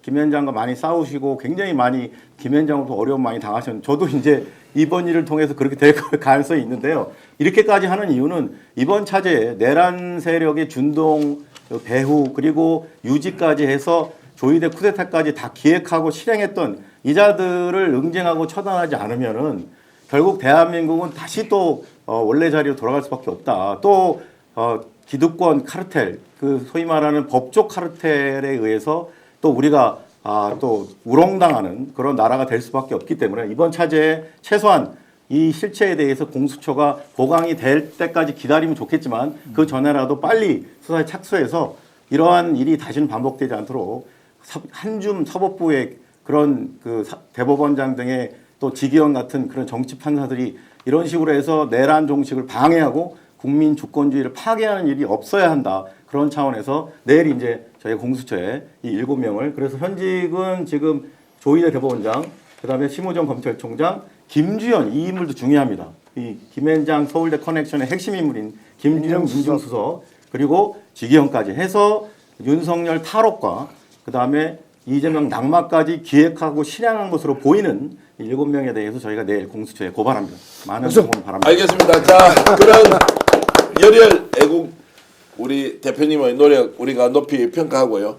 Speaker 3: 김앤장과 많이 싸우시고 굉장히 많이 김앤장으로도 어려움 많이 당하셨는데 저도 이제 이번 일을 통해서 그렇게 될 가능성이 있는데요. 이렇게까지 하는 이유는 이번 차제에 내란 세력의 준동, 배후 그리고 유지까지 해서 조희대 쿠데타까지 다 기획하고 실행했던 이자들을 응징하고 처단하지 않으면은 결국 대한민국은 다시 또 원래 자리로 돌아갈 수밖에 없다. 또 기득권 카르텔, 그 소위 말하는 법조 카르텔에 의해서 또 우리가 또 우롱당하는 그런 나라가 될 수밖에 없기 때문에 이번 차제에 최소한 이 실체에 대해서 공수처가 보강이 될 때까지 기다리면 좋겠지만 그 전에라도 빨리 수사에 착수해서 이러한 일이 다시는 반복되지 않도록 한줌 사법부의 그런 그 대법원장 등의 또 지기현 같은 그런 정치 판사들이 이런 식으로 해서 내란 종식을 방해하고 국민 주권주의를 파괴하는 일이 없어야 한다. 그런 차원에서 내일 이제 저희 공수처에 이 7명을 그래서 현직은 지금 조희대 대법원장, 그다음에 심우정 검찰총장, 김주현 이 인물도 중요합니다. 이 김앤장 서울대 커넥션의 핵심 인물인 김주현 민정수석 그리고 지기현까지 해서 윤석열 탈옥과 그다음에 이재명 낙마까지 기획하고 실행한 것으로 보이는 7명에 대해서 저희가 내일 공수처에 고발합니다. 많은 응원 바랍니다.
Speaker 1: 알겠습니다. 자, 그런 열혈 애국 우리 대표님의 노력 우리가 높이 평가하고요.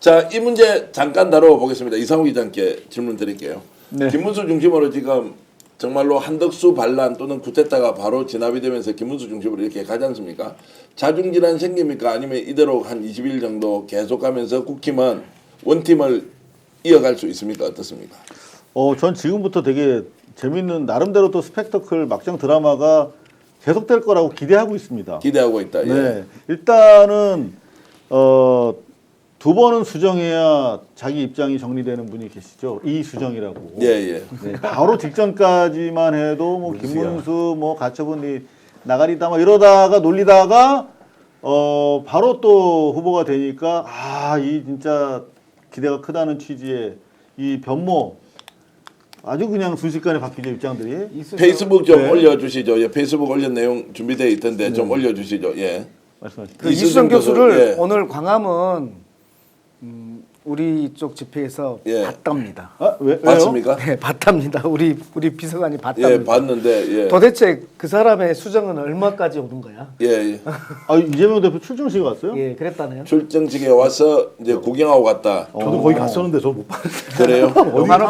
Speaker 1: 자, 이 문제 잠깐 다뤄보겠습니다. 이상호 기자님께 질문 드릴게요.
Speaker 6: 네.
Speaker 1: 김문수 중심으로 지금 정말로 한덕수 반란 또는 쿠데타가 바로 진압이 되면서 김문수 중심으로 이렇게 가지 않습니까? 자중질환 생깁니까? 아니면 이대로 한 20일 정도 계속 가면서 국힘은 원팀을 이어갈 수 있습니까? 어떻습니까?
Speaker 6: 전 지금부터 되게 재밌는 나름대로 또 스펙터클 막장 드라마가 계속될 거라고 기대하고 있습니다.
Speaker 1: 기대하고 있다. 예.
Speaker 6: 네, 일단은 2번은 수정해야 자기 입장이 정리되는 분이 계시죠. 이수정이라고.
Speaker 1: 예, 예.
Speaker 6: 네, 바로 직전까지만 해도 뭐 김문수 뭐 가처분이 나가리다 막 이러다가 놀리다가 바로 또 후보가 되니까 이 진짜 기대가 크다는 취지의 이 변모 아주 그냥 순식간에 바뀌죠 입장들이.
Speaker 1: 페이스북 좀
Speaker 6: 네.
Speaker 1: 올려주시죠. 예, 페이스북 올린 내용 준비되어 있던데 좀 올려주시죠. 예.
Speaker 6: 말씀하시죠.
Speaker 2: 그 이수정 교수를
Speaker 1: 예.
Speaker 2: 오늘 광화문 우리 쪽 집회에서
Speaker 1: 예.
Speaker 2: 봤답니다.
Speaker 6: 아, 왜요?
Speaker 1: 맞습니까?
Speaker 2: 네, 봤답니다. 우리 비서관이 봤답니다.
Speaker 1: 예, 봤는데 예.
Speaker 2: 도대체 그 사람의 수정은 얼마까지 오는 거야?
Speaker 1: 예, 예.
Speaker 6: 아, 이재명 대표 출정식 왔어요?
Speaker 2: 예, 그랬다네요.
Speaker 1: 출정식에 와서 이제 구경하고 갔다.
Speaker 5: 저도 거기 갔었는데 저 못 봤어요.
Speaker 1: 그래요?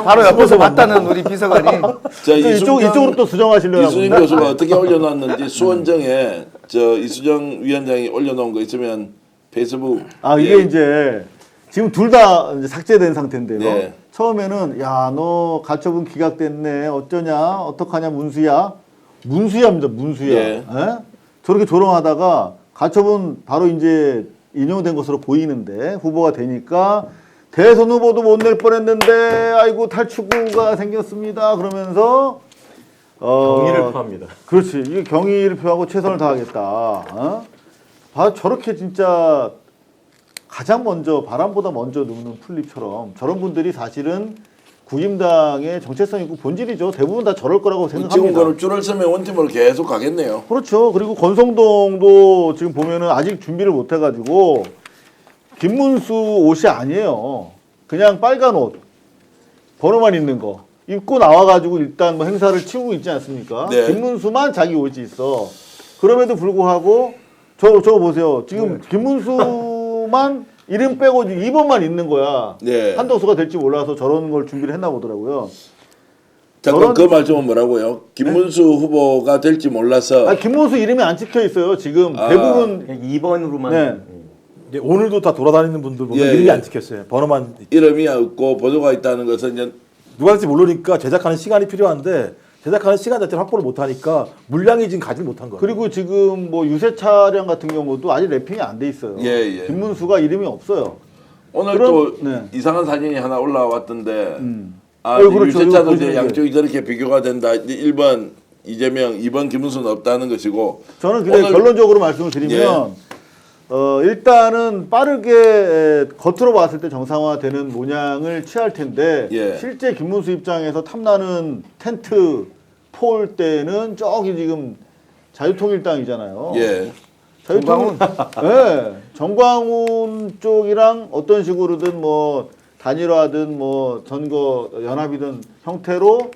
Speaker 2: 바로 옆에서 봤다는 우리 비서관이
Speaker 1: 자,
Speaker 6: 이쪽으로 또 수정하시려고.
Speaker 1: 이수진 교수가 어떻게 올려놨는지 수원정에 저 이수정 위원장이 올려놓은 거 있으면 페이스북.
Speaker 6: 아, 이게
Speaker 1: 예.
Speaker 6: 이제 지금 둘 다 삭제된 상태인데요.
Speaker 1: 네.
Speaker 6: 처음에는 야, 너 가처분 기각됐네. 어쩌냐? 어떡하냐? 문수야입니다. 문수야.
Speaker 1: 예.
Speaker 6: 예? 저렇게 조롱하다가 가처분 바로 이제 인용된 것으로 보이는데 후보가 되니까 대선 후보도 못 낼 뻔했는데 아이고 탈출구가 생겼습니다. 그러면서
Speaker 3: 경의를 표합니다.
Speaker 6: 그렇지. 이게 경의를 표하고 최선을 다하겠다. 어? 저렇게 진짜 가장 먼저 바람보다 먼저 눕는 풀잎처럼 저런 분들이 사실은 국임당의 정체성 있고 본질이죠. 대부분 다 저럴 거라고
Speaker 1: 지금
Speaker 6: 생각합니다.
Speaker 1: 그는 줄을 서면 원팀으로 계속 가겠네요.
Speaker 6: 그렇죠. 그리고 권성동도 지금 보면은 아직 준비를 못 해가지고 김문수 옷이 아니에요. 그냥 빨간 옷 번호만 있는 거 입고 나와가지고 일단 뭐 행사를 치우고 있지 않습니까?
Speaker 1: 네.
Speaker 6: 김문수만 자기 옷이 있어. 그럼에도 불구하고 저거 보세요. 지금 김문수만 이름 빼고 2번만 있는 거야.
Speaker 1: 네.
Speaker 6: 한덕수가 될지 몰라서 저런 걸 준비를 했나 보더라고요.
Speaker 1: 잠깐
Speaker 6: 저런-
Speaker 1: 그 말 좀 뭐라고요? 김문수 후보가 될지 몰라서
Speaker 6: 아, 김문수 이름이 안 찍혀 있어요. 지금
Speaker 1: 아.
Speaker 6: 대부분
Speaker 3: 2번으로만
Speaker 6: 네.
Speaker 5: 이제 오늘도 다 돌아다니는 분들 보면
Speaker 1: 예,
Speaker 5: 이름이
Speaker 1: 예.
Speaker 5: 안 찍혔어요. 번호만
Speaker 1: 이름이 없고 보도가 있다는 것은 이제
Speaker 5: 누가 될지 모르니까 제작하는 시간이 필요한데 제작하는 시간 자체를 확보를 못하니까 물량이 지금 가지 못한 거예요.
Speaker 6: 그리고 지금 뭐 유세 차량 같은 경우도 아직 랩핑이 안 돼 있어요.
Speaker 1: 예, 예.
Speaker 6: 김문수가 이름이 없어요.
Speaker 1: 오늘
Speaker 6: 그럼-
Speaker 1: 또
Speaker 6: 네.
Speaker 1: 이상한 사진이 하나 올라왔던데 아
Speaker 6: 그렇죠.
Speaker 1: 유세차도
Speaker 6: 이거
Speaker 1: 이제
Speaker 6: 보시는
Speaker 1: 양쪽이 저렇게 비교가 된다. 이제 1번 이재명, 2번 김문수는 없다는 것이고
Speaker 6: 저는 근데
Speaker 1: 오늘-
Speaker 6: 결론적으로 말씀을 드리면 일단은 빠르게 겉으로 봤을 때 정상화되는 모양을 취할 텐데
Speaker 1: 예.
Speaker 6: 실제 김문수 입장에서 탐나는 텐트 폴 때는 저기 지금 자유통일당이잖아요.
Speaker 1: 예.
Speaker 6: 정광훈. 네. 정광훈 쪽이랑 어떤 식으로든 뭐 단일화든 뭐 선거 연합이든 형태로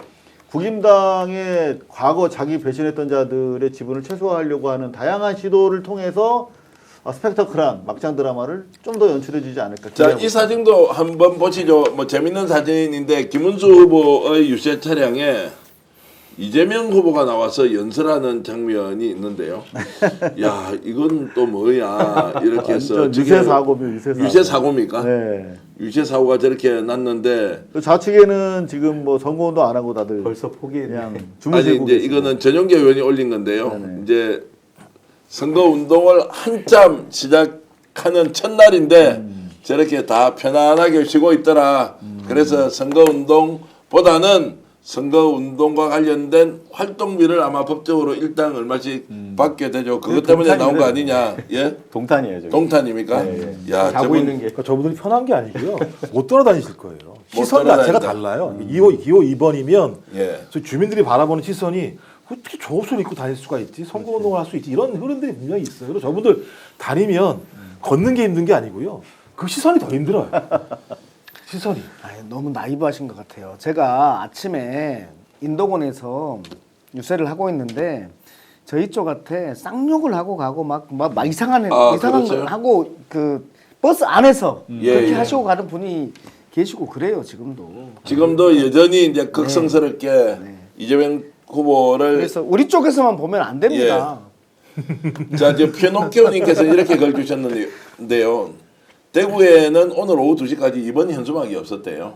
Speaker 6: 국임당의 과거 자기 배신했던 자들의 지분을 최소화하려고 하는 다양한 시도를 통해서 스펙터클한 막장 드라마를 좀 더 연출해주지 않을까.
Speaker 1: 자,
Speaker 6: 기대하고
Speaker 1: 이 사진도 한번 보시죠. 뭐 재밌는 사진인데 김문수 후보의 유세 차량에 이재명 후보가 나와서 연설하는 장면이 있는데요. 야, 이건 또 뭐야? 이렇게 해서
Speaker 6: 완전
Speaker 1: 저게
Speaker 6: 유세 사고며 유세 사고.
Speaker 1: 유세 사고입니까?
Speaker 6: 네.
Speaker 1: 유세 사고가 저렇게 났는데
Speaker 6: 또 좌측에는 지금 뭐 선거운동 안 하고 다들
Speaker 3: 벌써 포기했네.
Speaker 6: 그냥
Speaker 1: 아니
Speaker 6: 주무시고
Speaker 1: 이제
Speaker 6: 계시고.
Speaker 1: 이거는 전용기 의원이 올린 건데요.
Speaker 6: 네네.
Speaker 1: 이제 선거 운동을 한참 시작하는 첫날인데 저렇게 다 편안하게 쉬고 있더라. 그래서 선거 운동보다는 선거 운동과 관련된 활동비를 아마 법적으로 일당 얼마씩 받게 되죠. 그것 때문에 나온 거 아니냐? 예?
Speaker 3: 동탄이에요, 저기.
Speaker 1: 동탄입니까?
Speaker 3: 네,
Speaker 1: 야,
Speaker 3: 자고
Speaker 1: 저분
Speaker 3: 있는 게.
Speaker 5: 그러니까 저분들이 편한 게 아니고요. 못 돌아다니실 거예요. 시선
Speaker 1: 돌아다닌다.
Speaker 5: 자체가 달라요. 2호 2번이면
Speaker 1: 예.
Speaker 5: 주민들이 바라보는 시선이 어떻게 저 옷을 입고 다닐 수가 있지? 선거운동을 할 수 있지? 이런 흐름들이 분명히 있어요. 그리고 저분들 다니면 걷는 게 힘든 게 아니고요. 그 시선이 더 힘들어요. 시선이.
Speaker 2: 아니, 너무 나이브하신 것 같아요. 제가 아침에 인도권에서 유세를 하고 있는데 저희 쪽한테 쌍욕을 하고 가고 막 이상한
Speaker 1: 그렇죠.
Speaker 2: 걸 하고 그 버스 안에서
Speaker 1: 예,
Speaker 2: 그렇게
Speaker 1: 예.
Speaker 2: 하시고 가는 분이 계시고 그래요 지금도.
Speaker 1: 지금도 여전히 이제 극성스럽게 이재명 후보를
Speaker 2: 그래서 우리 쪽에서만 보면 안 됩니다.
Speaker 1: 자, 지금 피노키오님께서 이렇게 글 주셨는데요. 대구에는 오늘 오후 2시까지 이번 현수막이 없었대요.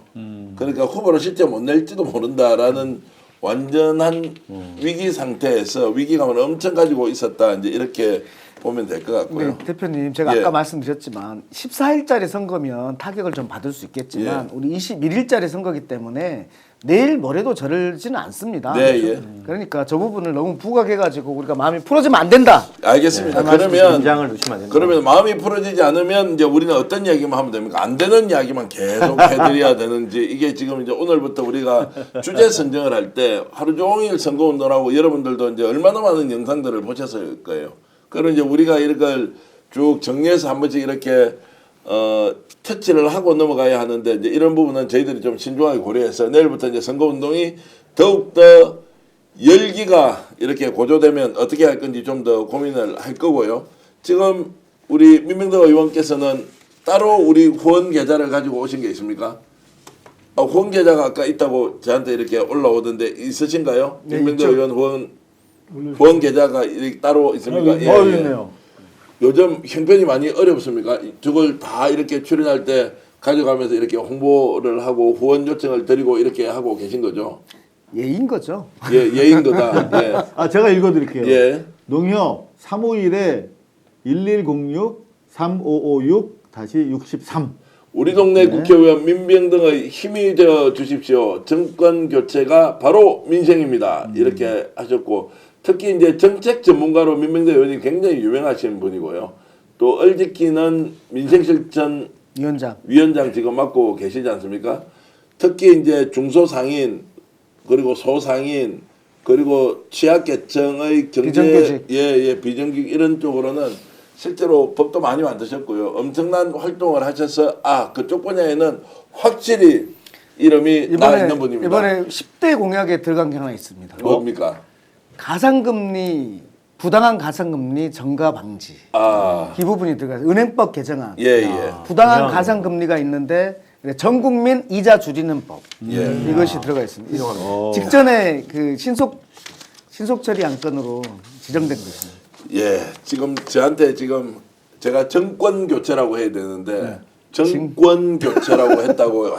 Speaker 1: 그러니까 후보를 실제 못 낼지도 모른다라는 완전한 위기 상태에서 위기감을 엄청 가지고 있었다. 이제 이렇게 보면 될 것 같고요.
Speaker 2: 네, 대표님 제가
Speaker 1: 예.
Speaker 2: 아까 말씀드렸지만 14일짜리 선거면 타격을 좀 받을 수 있겠지만
Speaker 1: 예.
Speaker 2: 우리 21일짜리 선거기 때문에 내일 모레도 저러지는 않습니다.
Speaker 1: 네, 예.
Speaker 2: 그러니까 저 부분을 너무 부각해가지고 우리가 마음이 풀어지면 안 된다.
Speaker 1: 알겠습니다.
Speaker 2: 네,
Speaker 1: 그러면
Speaker 3: 긴장을 놓치면 안 된다.
Speaker 1: 그러면 마음이 풀어지지 않으면 이제 우리는 어떤 이야기만 하면 됩니까? 안 되는 이야기만 계속 해드려야 되는지 이게 지금 이제 오늘부터 우리가 주제 선정을 할 때 하루 종일 선거 운동하고 여러분들도 이제 얼마나 많은 영상들을 보셨을 거예요. 그럼 이제 우리가 이걸 쭉 정리해서 한 번씩 이렇게 터치를 하고 넘어가야 하는데 이제 이런 부분은 저희들이 좀 신중하게 고려해서 내일부터 이제 선거운동이 더욱더 열기가 이렇게 고조되면 어떻게 할 건지 좀 더 고민을 할 거고요. 지금 우리 민명덕 의원께서는 따로 우리 후원 계좌를 가지고 오신 게 있습니까? 후원 계좌가 아까 있다고 저한테 이렇게 올라오던데 있으신가요?
Speaker 2: 네,
Speaker 1: 민명덕
Speaker 2: 있죠.
Speaker 1: 의원 후원 계좌가 이렇게 따로 있습니까?
Speaker 6: 있네요.
Speaker 1: 요즘 형편이 많이 어렵습니까? 저걸 다 이렇게 출연할 때 가져가면서 이렇게 홍보를 하고 후원 요청을 드리고 이렇게 하고 계신 거죠?
Speaker 2: 예인 거죠.
Speaker 1: 예, 예인 거다. 예.
Speaker 6: 아 제가 읽어드릴게요.
Speaker 1: 예.
Speaker 6: 농협 351에 1106-3556-63
Speaker 1: 우리 동네 국회의원 민병등의 힘이 되어 주십시오. 정권 교체가 바로 민생입니다. 이렇게 하셨고 특히 이제 정책 전문가로 민병등 의원이 굉장히 유명하신 분이고요. 또 얼지키는 민생실천
Speaker 2: 위원장.
Speaker 1: 지금 맡고 계시지 않습니까? 특히 이제 중소상인 그리고 소상인 그리고 취약계층의 경제
Speaker 2: 비정규직.
Speaker 1: 비정규직 이런 쪽으로는 실제로 법도 많이 만드셨고요. 엄청난 활동을 하셔서 그쪽 분야에는 확실히 이름이 나 있는 분입니다.
Speaker 2: 이번에 10대 공약에 들어간 게 하나 있습니다.
Speaker 1: 뭡니까?
Speaker 2: 부당한 가상금리 증가 방지. 이 부분이 들어가서 은행법 개정안.
Speaker 1: 예.
Speaker 2: 부당한 가상금리가 있는데 전 국민 이자 줄이는 법.
Speaker 1: 예.
Speaker 2: 이것이 들어가 있습니다. 직전에 그 신속 처리 안건으로 지정된 것입니다.
Speaker 1: 예, 지금 저한테 지금 제가 정권 교체라고 해야 되는데 정권 교체라고 했다고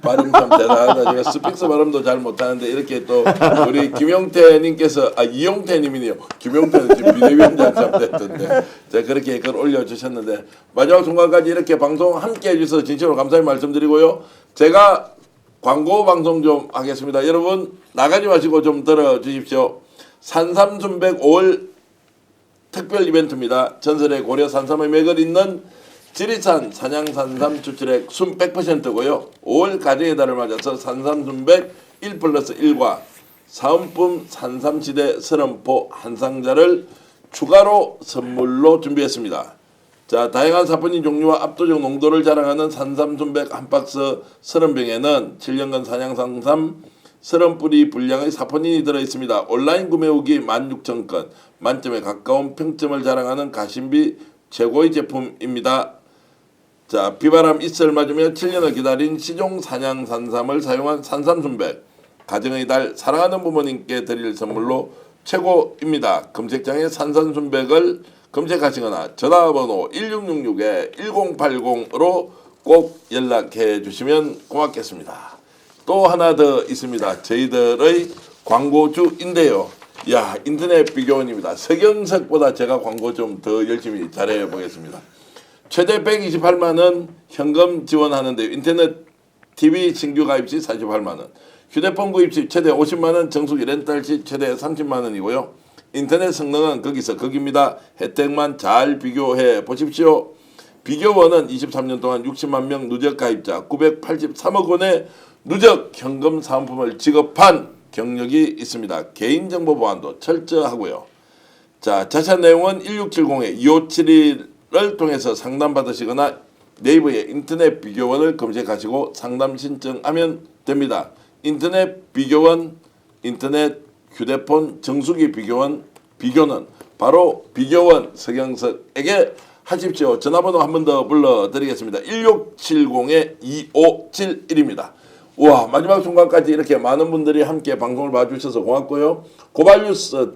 Speaker 1: 발음 참 대단하다. 제가 스픽스 발음도 잘 못하는데 이렇게 또 우리 김용태님께서 이용태님이네요. 김용태는 지금 비대위원장 참 됐던데 제가 그렇게 글 올려주셨는데 마지막 순간까지 이렇게 방송 함께 해주셔서 진심으로 감사의 말씀드리고요. 제가 광고 방송 좀 하겠습니다. 여러분 나가지 마시고 좀 들어주십시오. 산삼순백 5월 특별 이벤트입니다. 전설의 고려 산삼의 맥을 잇는 지리산 산양산삼 추출액 순 100%고요. 5월 가정의 달을 맞아서 산삼순백 1+1과 사은품 산삼시대 30포 한 상자를 추가로 선물로 준비했습니다. 자, 다양한 사포닌 종류와 압도적 농도를 자랑하는 산삼순백 한 박스 30병에는 7년간 산양산삼 30뿌리 분량의 사포닌이 들어있습니다. 온라인 구매 후기 16,000건, 만점에 가까운 평점을 자랑하는 가심비 최고의 제품입니다. 자, 비바람 이슬 맞으며 7년을 기다린 시종 산양산삼을 사용한 산삼순백, 가정의 달 사랑하는 부모님께 드릴 선물로 최고입니다. 검색창에 산삼순백을 검색하시거나 전화번호 1666-1080으로 꼭 연락해 주시면 고맙겠습니다. 또 하나 더 있습니다. 저희들의 광고주인데요. 인터넷 비교원입니다. 서경석보다 제가 광고 좀 더 열심히 잘해 보겠습니다. 최대 128만 원 현금 지원하는데요. 인터넷 TV 신규 가입 시 48만 원, 휴대폰 구입 시 최대 50만 원, 정수기 렌탈 시 최대 30만 원이고요. 인터넷 성능은 거기서 거기입니다. 혜택만 잘 비교해 보십시오. 비교원은 23년 동안 60만 명 누적 가입자 983억 원의 누적 현금 사은품을 지급한 경력이 있습니다. 개인정보 보안도 철저하고요. 자, 자세한 내용은 1670-2571을 통해서 상담받으시거나 네이버에 인터넷 비교원을 검색하시고 상담 신청하면 됩니다. 인터넷 비교원, 인터넷 휴대폰 정수기 비교원, 비교는 바로 비교원 서경석에게 하십시오. 전화번호 한 번 더 불러드리겠습니다. 1670-2571입니다. 와, 마지막 순간까지 이렇게 많은 분들이 함께 방송을 봐주셔서 고맙고요. 고발뉴스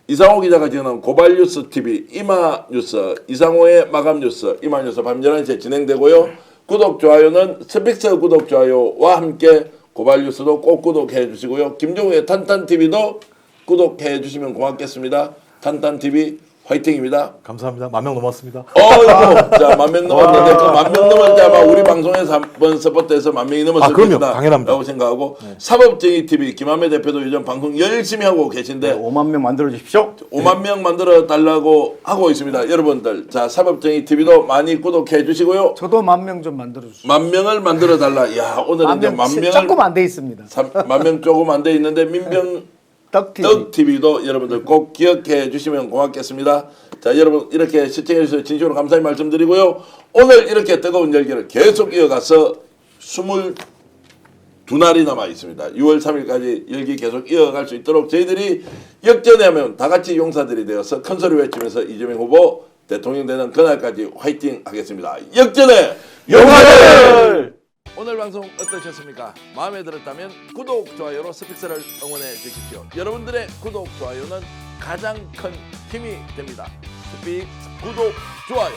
Speaker 1: 이상호 기자가 진행한 고발뉴스 TV 이마뉴스 이상호의 마감뉴스 이마뉴스 밤 11시에 진행되고요. 구독 좋아요는 스픽스 구독 좋아요와 함께 고발뉴스도 꼭 구독해 주시고요. 김종우의 탄탄TV도 구독해 주시면 고맙겠습니다. 탄탄TV 화이팅입니다.
Speaker 5: 감사합니다. 10,000명 넘었습니다.
Speaker 1: 자, 10,000명 넘었는데 그 10,000명 넘을 때 아마 우리 방송에서 한번 서포트해서 10,000명이 넘었을
Speaker 5: 그럼요.
Speaker 1: 것이다
Speaker 5: 당연합니다.
Speaker 1: 라고 생각하고 사법정의 TV 김한배 대표도 요즘 방송 열심히 하고 계신데
Speaker 3: 5만 명 만들어 주십시오.
Speaker 1: 5만 명 만들어 달라고 하고 있습니다. 여러분들, 자, 사법정의 TV도 많이 구독해 주시고요.
Speaker 2: 저도 10,000명 좀 만들어 주시죠.
Speaker 1: 10,000명을 만들어 달라. 야, 오늘은 이제 10,000명을
Speaker 2: 조금 안 돼 있습니다.
Speaker 1: 10,000명 조금 안 돼 있는데 민병
Speaker 2: 떡 TV.
Speaker 1: 떡 TV도 여러분들 꼭 기억해 주시면 고맙겠습니다. 자, 여러분 이렇게 시청해 주셔서 진심으로 감사의 말씀드리고요. 오늘 이렇게 뜨거운 열기를 계속 이어가서 22날이 남아 있습니다. 6월 3일까지 열기 계속 이어갈 수 있도록 저희들이 역전에 하면 다 같이 용사들이 되어서 큰 소리 외치면서 이재명 후보 대통령 되는 그날까지 화이팅 하겠습니다. 역전의 용사들! 오늘 방송 어떠셨습니까? 마음에 들었다면 구독, 좋아요로 스픽스를 응원해 주십시오. 여러분들의 구독, 좋아요는 가장 큰 힘이 됩니다. 스픽스 구독, 좋아요.